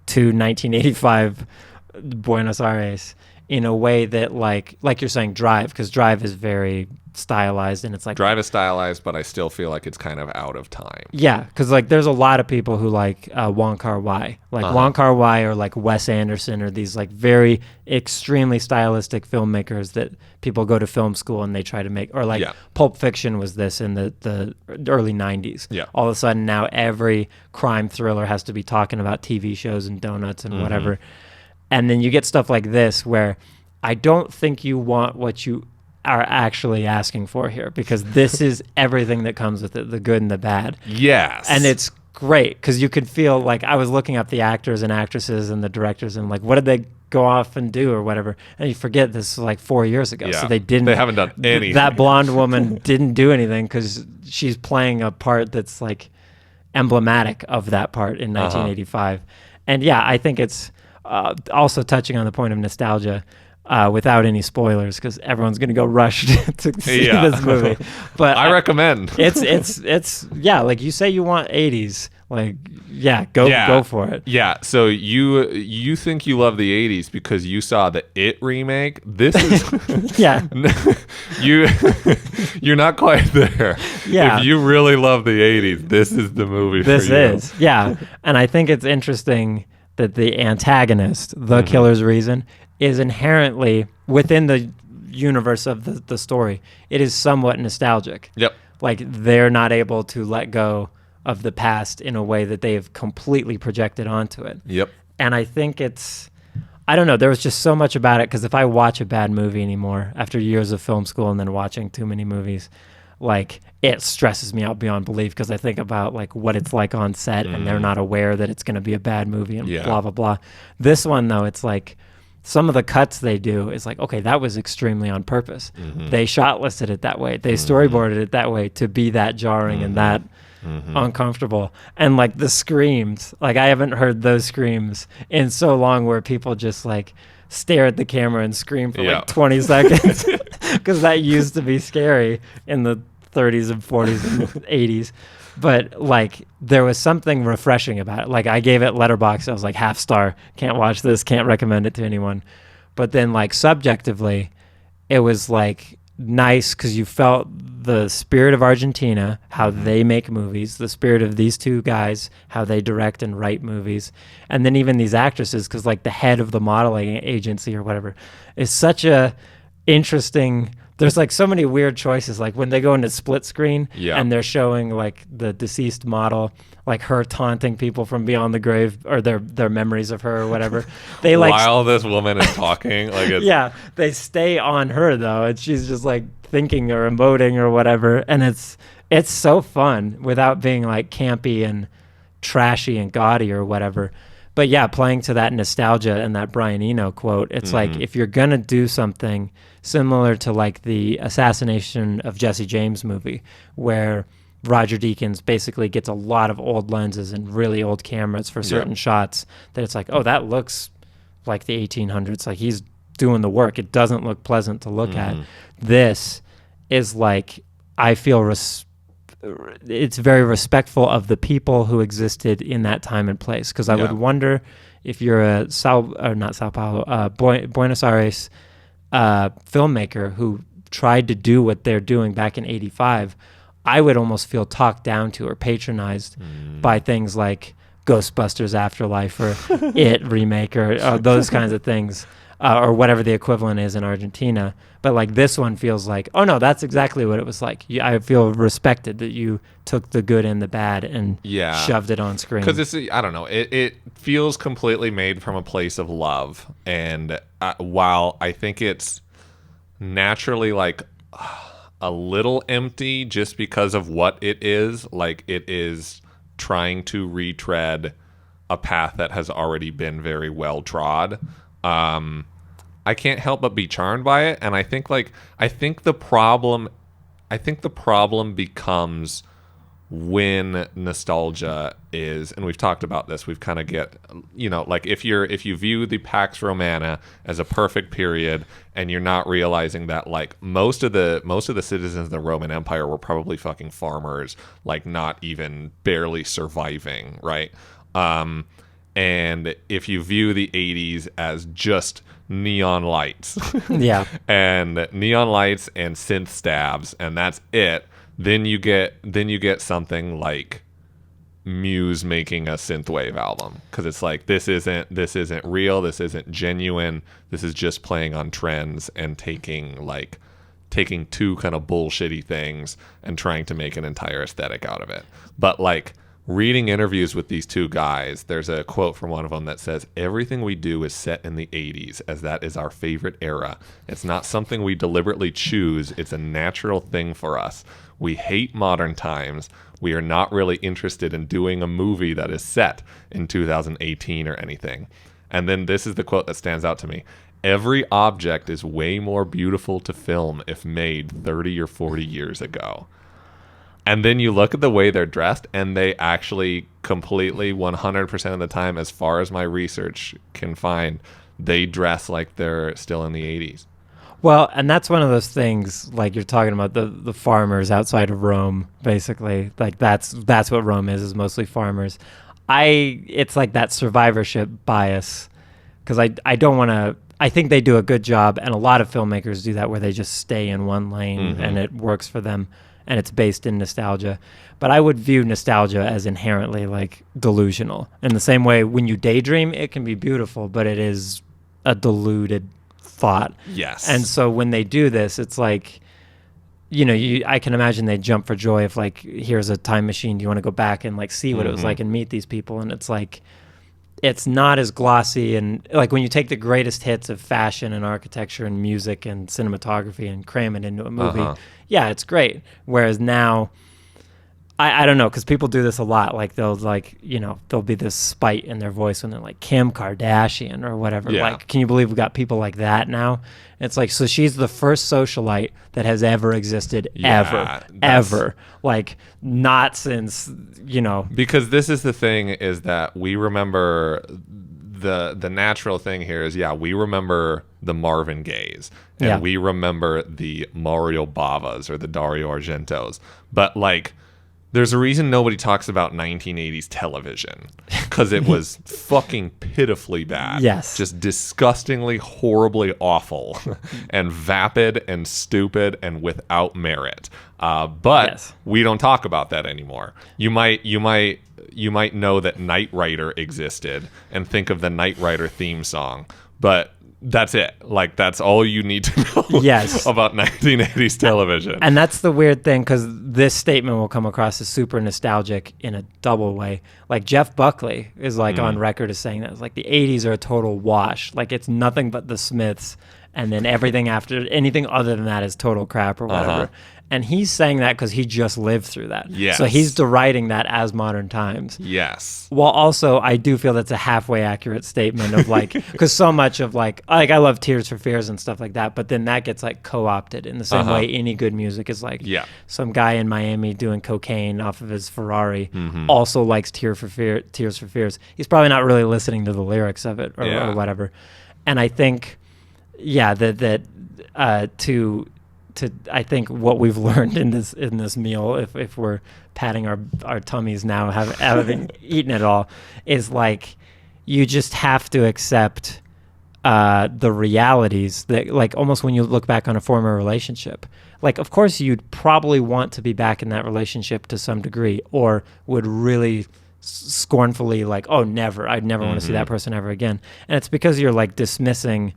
to 1985 Buenos Aires in a way that like you're saying Drive, because Drive is very stylized, and it's like Drive is stylized, but I still feel like it's kind of out of time. Yeah, because like there's a lot of people who like Wong Kar-wai, like Wong Kar-wai or like Wes Anderson, or these like very extremely stylistic filmmakers that people go to film school and they try to make, or like Pulp Fiction was this in the early 90s. Yeah. All of a sudden now every crime thriller has to be talking about TV shows and donuts and whatever. And then you get stuff like this where I don't think you want what you are actually asking for here, because this is everything that comes with it, the good and the bad. Yes. And it's great because you could feel like, I was looking up the actors and actresses and the directors and like, what did they go off and do or whatever? And you forget this was like 4 years ago. Yeah. So they haven't done anything. That blonde woman didn't do anything because she's playing a part that's like emblematic of that part in 1985. And yeah, I think it's also touching on the point of nostalgia. Without any spoilers, because everyone's going to go rush to see this movie. But I recommend. It's yeah, like you say you want 80s, like go for it. Yeah, so you think you love the 80s because you saw the It remake. This is you're not quite there. Yeah. If you really love the 80s, this is the movie for you. This is. Yeah. And I think it's interesting that the antagonist, the killer's reason, is inherently within the universe of the story. It is somewhat nostalgic. Yep. Like they're not able to let go of the past in a way that they have completely projected onto it. Yep. And I think I don't know, there was just so much about it, because if I watch a bad movie anymore after years of film school and then watching too many movies, like it stresses me out beyond belief, because I think about like what it's like on set and they're not aware that it's going to be a bad movie and blah, blah, blah. This one though, it's like, some of the cuts they do is like, okay, that was extremely on purpose. They shot listed it that way. They storyboarded it that way to be that jarring and that uncomfortable. And like the screams, like I haven't heard those screams in so long, where people just like stare at the camera and scream for like 20 seconds, because that used to be scary in the 30s and 40s and 80s. But like there was something refreshing about it. Like I gave it Letterboxd, I was like half star, can't watch this, can't recommend it to anyone. But then like subjectively, it was like nice because you felt the spirit of Argentina, how they make movies, the spirit of these two guys, how they direct and write movies. And then even these actresses, because like the head of the modeling agency or whatever is such a interesting. There's like so many weird choices, like when they go into split screen and they're showing like the deceased model, like her taunting people from beyond the grave, or their memories of her or whatever. They like while this woman is talking, like it's, they stay on her though, and she's just like thinking or emoting or whatever, and it's so fun without being like campy and trashy and gaudy or whatever. But yeah, playing to that nostalgia and that Brian Eno quote, it's like if you're gonna do something similar to like the Assassination of Jesse James movie, where Roger Deakins basically gets a lot of old lenses and really old cameras for certain shots, that it's like, oh, that looks like the 1800s. Like he's doing the work. It doesn't look pleasant to look at. This is like, I feel it's very respectful of the people who existed in that time and place. Because I would wonder if you're a Buenos Aires filmmaker who tried to do what they're doing back in 85, I would almost feel talked down to or patronized by things like Ghostbusters Afterlife or It remake or those kinds of things, or whatever the equivalent is in Argentina. But like this one feels like, oh no, that's exactly what it was like. I feel respected that you took the good and the bad and shoved it on screen. Because it's, I don't know, it feels completely made from a place of love. And while I think it's naturally like a little empty just because of what it is, like it is trying to retread a path that has already been very well trod. I can't help but be charmed by it, and I think the problem becomes when nostalgia is, and we've talked about this, we've kind of get, like if you view the Pax Romana as a perfect period, and you're not realizing that like most of the citizens of the Roman Empire were probably fucking farmers, like not even barely surviving, right? And if you view the 80s as just neon lights and neon lights and synth stabs, and that's it, then you get something like Muse making a synthwave album, because it's like this isn't real, this isn't genuine, this is just playing on trends and taking two kind of bullshitty things and trying to make an entire aesthetic out of it. But like reading interviews with these two guys, there's a quote from one of them that says, "Everything we do is set in the 80s, as that is our favorite era. It's not something we deliberately choose. It's a natural thing for us. We hate modern times. We are not really interested in doing a movie that is set in 2018 or anything." And then this is the quote that stands out to me. "Every object is way more beautiful to film if made 30 or 40 years ago." And then you look at the way they're dressed, and they actually completely 100% of the time, as far as my research can find, they dress like they're still in the 80s. Well, and that's one of those things, like you're talking about the farmers outside of Rome, basically. Like that's what Rome is mostly farmers. It's like that survivorship bias, because I don't want to. I think they do a good job, and a lot of filmmakers do that, where they just stay in one lane and it works for them, and it's based in nostalgia. But I would view nostalgia as inherently like delusional. In the same way, when you daydream, it can be beautiful, but it is a deluded thought. Yes. And so when they do this, it's like, I can imagine they jump for joy if like, here's a time machine. Do you want to go back and like see what it was like and meet these people? And it's like, it's not as glossy, and like when you take the greatest hits of fashion and architecture and music and cinematography and cram it into a movie, yeah, it's great. Whereas now, I don't know, because people do this a lot. Like there'll be this spite in their voice when they're like Kim Kardashian or whatever. Yeah. Like, can you believe we got people like that now? It's like, so she's the first socialite that has ever existed, ever. Like not since, Because this is the thing, is that we remember the natural thing here is, we remember the Marvin Gayes, and we remember the Mario Bavas or the Dario Argentos. But like, there's a reason nobody talks about 1980s television, because it was fucking pitifully bad. Yes. Just disgustingly, horribly awful and vapid and stupid and without merit. But we don't talk about that anymore. You might know that Knight Rider existed and think of the Knight Rider theme song, but that's it. Like, that's all you need to know about 1980s television. And that's the weird thing, because this statement will come across as super nostalgic in a double way. Like Jeff Buckley is like on record as saying that it's like the 80s are a total wash. Like it's nothing but the Smiths, and then everything after, anything other than that is total crap or whatever. And he's saying that because he just lived through that. Yes. So he's deriding that as modern times. Yes. Well, also, I do feel that's a halfway accurate statement of like, because so much of like I love Tears for Fears and stuff like that, but then that gets like co-opted in the same way any good music is like some guy in Miami doing cocaine off of his Ferrari also likes Tears for Fears. He's probably not really listening to the lyrics of it or whatever. And I think, I think what we've learned in this meal, if we're patting our tummies now, having eaten it all, is like you just have to accept the realities that, like, almost when you look back on a former relationship, like, of course you'd probably want to be back in that relationship to some degree, or would really scornfully like, oh, I'd never want to see that person ever again. And it's because you're like dismissing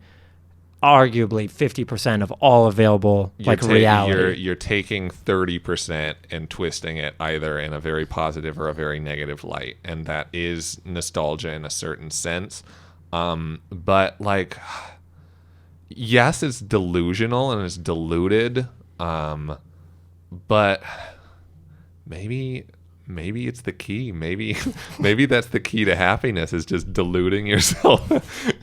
arguably 50% of all available reality. You're taking 30% and twisting it either in a very positive or a very negative light, and that is nostalgia in a certain sense. But like, yes, it's delusional and it's diluted. But maybe it's the key. Maybe that's the key to happiness, is just deluding yourself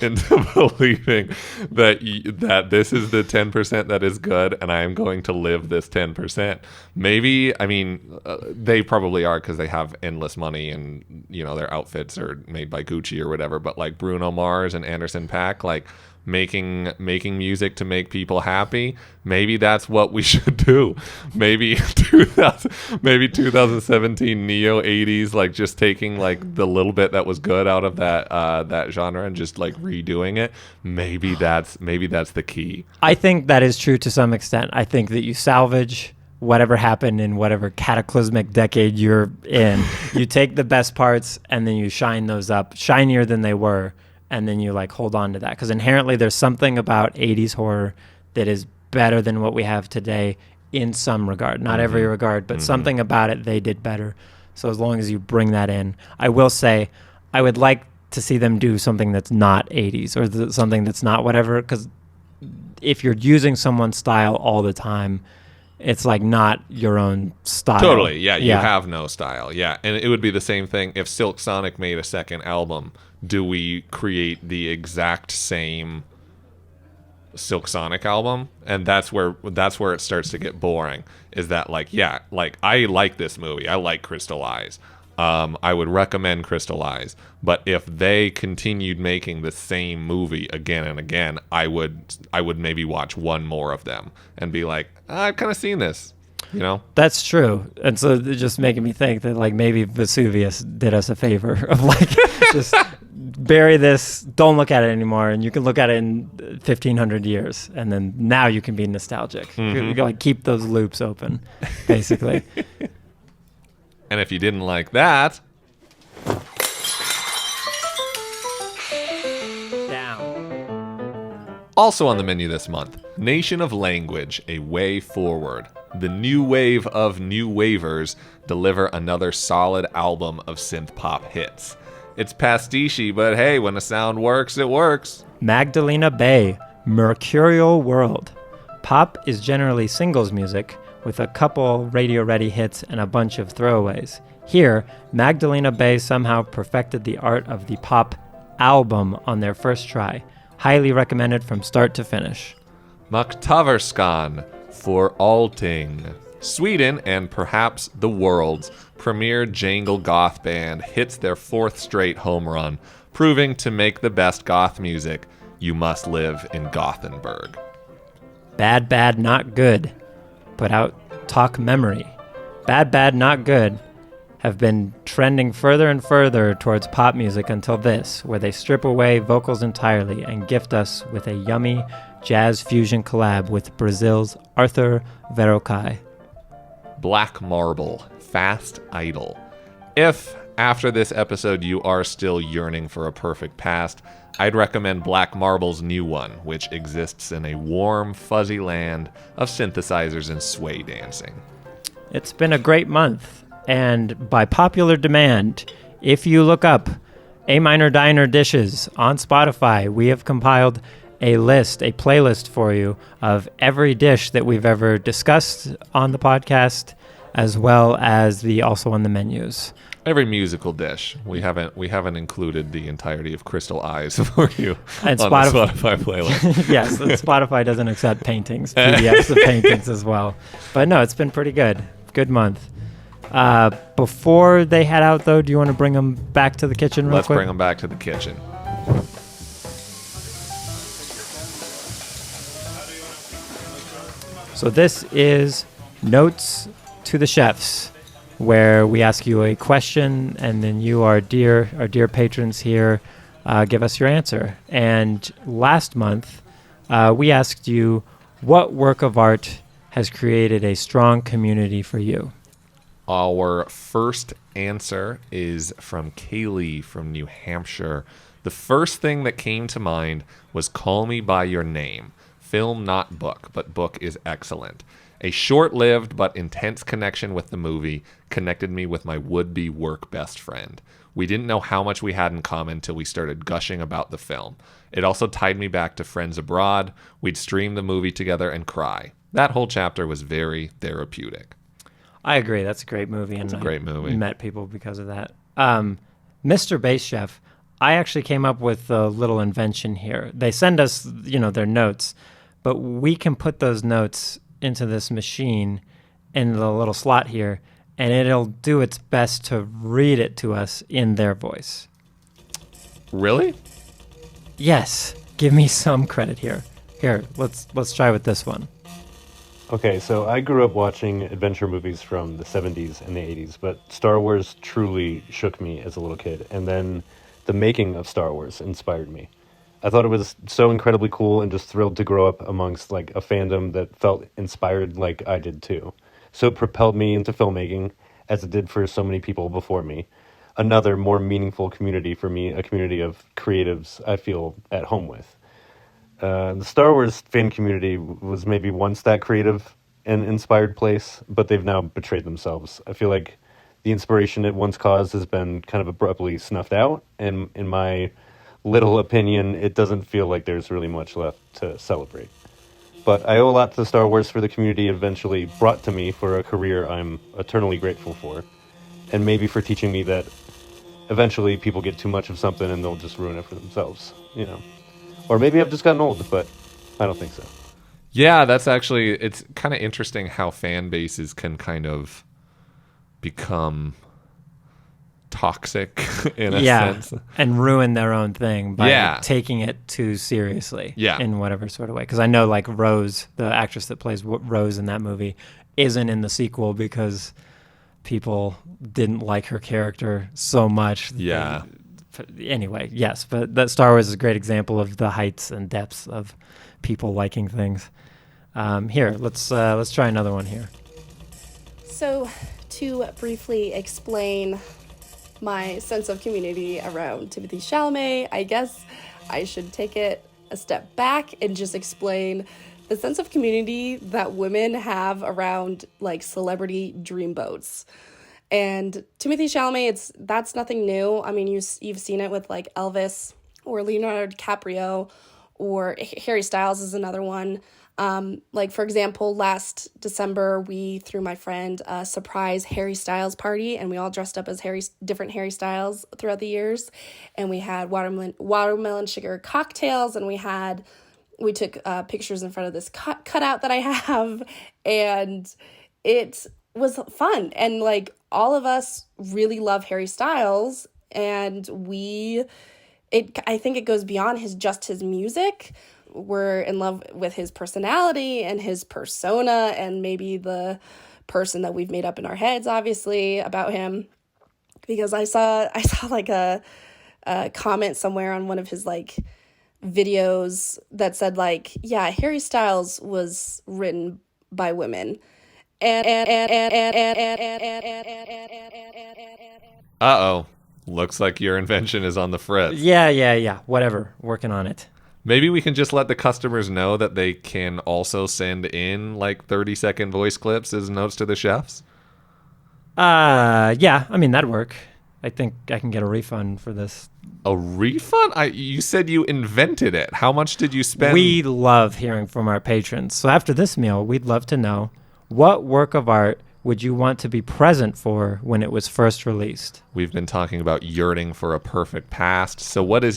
into believing that this is the 10% that is good, and I am going to live this 10%. Maybe, I mean, they probably are, because they have endless money and, you know, their outfits are made by Gucci or whatever. But like Bruno Mars and Anderson .Paak, like making music to make people happy, maybe that's what we should do. Maybe 2017 neo 80s, like just taking like the little bit that was good out of that genre and just like redoing it. Maybe that's the key. I think that is true to some extent. I think that you salvage whatever happened in whatever cataclysmic decade you're in. You take the best parts and then you shine those up shinier than they were. And then you like hold on to that, because inherently there's something about 80s horror that is better than what we have today in some regard, not every regard, but something about it they did better. So as long as you bring that in, I will say I would like to see them do something that's not 80s or something that's not whatever, because if you're using someone's style all the time, it's like not your own style. Totally, yeah. You have no style, yeah. And it would be the same thing if Silk Sonic made a second album. Do we create the exact same Silk Sonic album? And that's where it starts to get boring. Is that like, yeah, like I like this movie. I like Crystal Eyes. I would recommend Crystal Eyes. But if they continued making the same movie again and again, I would maybe watch one more of them and be like, I've kind of seen this. You know? That's true. And so it's just making me think that like maybe Vesuvius did us a favor of like just bury this, don't look at it anymore, and you can look at it in 1,500 years, and then now you can be nostalgic. You can like keep those loops open, basically. And if you didn't like that, down. Also on the menu this month, Nation of Language, A Way Forward. The new wave of new wavers deliver another solid album of synth pop hits. It's pastiche, but hey, when a sound works, it works. Magdalena Bay, Mercurial World. Pop is generally singles music, with a couple radio-ready hits and a bunch of throwaways. Here, Magdalena Bay somehow perfected the art of the pop album on their first try. Highly recommended from start to finish. Maktaverskan, for Alting. Sweden, and perhaps the world's premier jangle goth band, hits their fourth straight home run, proving to make the best goth music, you must live in Gothenburg. Bad, Bad, Not Good. Put out Talk Memory. Bad, Bad, Not Good have been trending further and further towards pop music until this, where they strip away vocals entirely and gift us with a yummy jazz fusion collab with Brazil's Arthur Verocai. Black Marble, Fast Idol. If, after this episode, you are still yearning for a perfect past, I'd recommend Black Marble's new one, which exists in a warm, fuzzy land of synthesizers and sway dancing. It's been a great month, and by popular demand, if you look up A Minor Diner Dishes on Spotify, we have compiled a playlist for you of every dish that we've ever discussed on the podcast, as well as the also on the menus. Every musical dish. We haven't included the entirety of Crystal Eyes for you And on the Spotify playlist. Yes, Spotify doesn't accept paintings, PDFs of paintings as well. But no, it's been pretty good. Good month. Before they head out, though, do you want to bring them back to the kitchen real Let's quick? bring them back to the kitchen. So this is Notes to the Chefs, where we ask you a question, and then you, our dear patrons here, give us your answer. And last month, we asked you, what work of art has created a strong community for you? Our first answer is from Kaylee from New Hampshire. The first thing that came to mind was Call Me By Your Name. Film, not book, but book is excellent. A short-lived but intense connection with the movie connected me with my would-be work best friend. We didn't know how much we had in common till we started gushing about the film. It also tied me back to friends abroad. We'd stream the movie together and cry. That whole chapter was very therapeutic. I agree. That's a great movie. It's a great movie. I met people because of that. Mr. Base Chef, I actually came up with a little invention here. They send us, their notes, but we can put those notes into this machine in the little slot here, and it'll do its best to read it to us in their voice. Really? Yes. Give me some credit here. Here, let's try with this one. Okay, so I grew up watching adventure movies from the 70s and the 80s, but Star Wars truly shook me as a little kid, and then the making of Star Wars inspired me. I thought it was so incredibly cool and just thrilled to grow up amongst like a fandom that felt inspired like I did too. So it propelled me into filmmaking, as it did for so many people before me. Another more meaningful community for me, a community of creatives I feel at home with. The Star Wars fan community was maybe once that creative and inspired place, but they've now betrayed themselves. I feel like the inspiration it once caused has been kind of abruptly snuffed out, and in my little opinion, it doesn't feel like there's really much left to celebrate. But I owe a lot to Star Wars for the community it eventually brought to me for a career I'm eternally grateful for, and maybe for teaching me that eventually people get too much of something and they'll just ruin it for themselves, Or maybe I've just gotten old, but I don't think so. Yeah, it's kind of interesting how fan bases can kind of become toxic in a sense. And ruin their own thing by Yeah. taking it too seriously Yeah. in whatever sort of way. Because I know like Rose, the actress that plays Rose in that movie, isn't in the sequel because people didn't like her character so much. Yeah. Anyway, yes, but that Star Wars is a great example of the heights and depths of people liking things. Here, let's try another one here. So, to briefly explain my sense of community around Timothée Chalamet, I guess I should take it a step back and just explain the sense of community that women have around like celebrity dreamboats. And Timothée Chalamet, that's nothing new. I mean, you've seen it with like Elvis or Leonardo DiCaprio, or Harry Styles is another one. Like, for example, last December, we threw my friend a surprise Harry Styles party, and we all dressed up as different Harry Styles throughout the years. And we had watermelon sugar cocktails, and we took pictures in front of this cutout that I have, and it was fun. And like, all of us really love Harry Styles, and I think it goes beyond his music. We're in love with his personality and his persona, and maybe the person that we've made up in our heads, obviously, about him. Because I saw like a comment somewhere on one of his like videos that said like, yeah, Harry Styles was written by women. Uh-oh. Looks like your invention is on the fritz. Yeah. Whatever. Working on it. Maybe we can just let the customers know that they can also send in like 30-second voice clips as notes to the chefs. Yeah. I mean, that'd work. I think I can get a refund for this. A refund? You said you invented it. How much did you spend? We love hearing from our patrons. So after this meal, we'd love to know, what work of art would you want to be present for when it was first released? We've been talking about yearning for a perfect past. So what is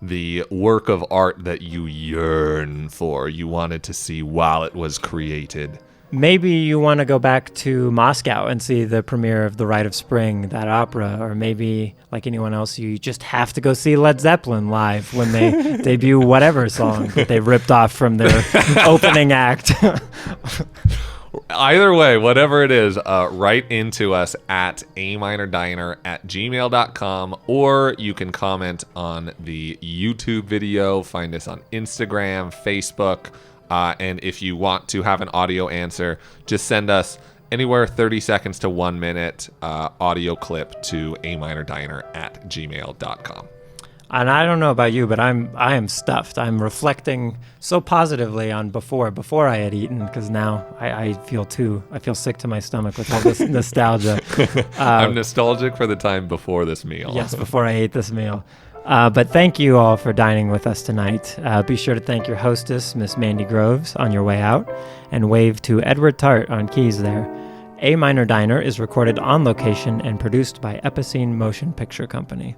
the work of art that you yearn for, you wanted to see while it was created? Maybe you want to go back to Moscow and see the premiere of The Rite of Spring, that opera, or maybe, like anyone else, you just have to go see Led Zeppelin live when they debut whatever song that they ripped off from their opening act. Either way, whatever it is, write into us at aminordiner@gmail.com, or you can comment on the YouTube video, find us on Instagram, Facebook, and if you want to have an audio answer, just send us anywhere 30 seconds to 1 minute audio clip to aminordiner@gmail.com. And I don't know about you, but I am stuffed. I'm reflecting so positively on before I had eaten, because now I feel sick to my stomach with all this nostalgia. I'm nostalgic for the time before this meal. Yes, before I ate this meal. But thank you all for dining with us tonight. Be sure to thank your hostess, Miss Mandy Groves, on your way out, and wave to Edward Tart on keys there. A Minor Diner is recorded on location and produced by Epicene Motion Picture Company.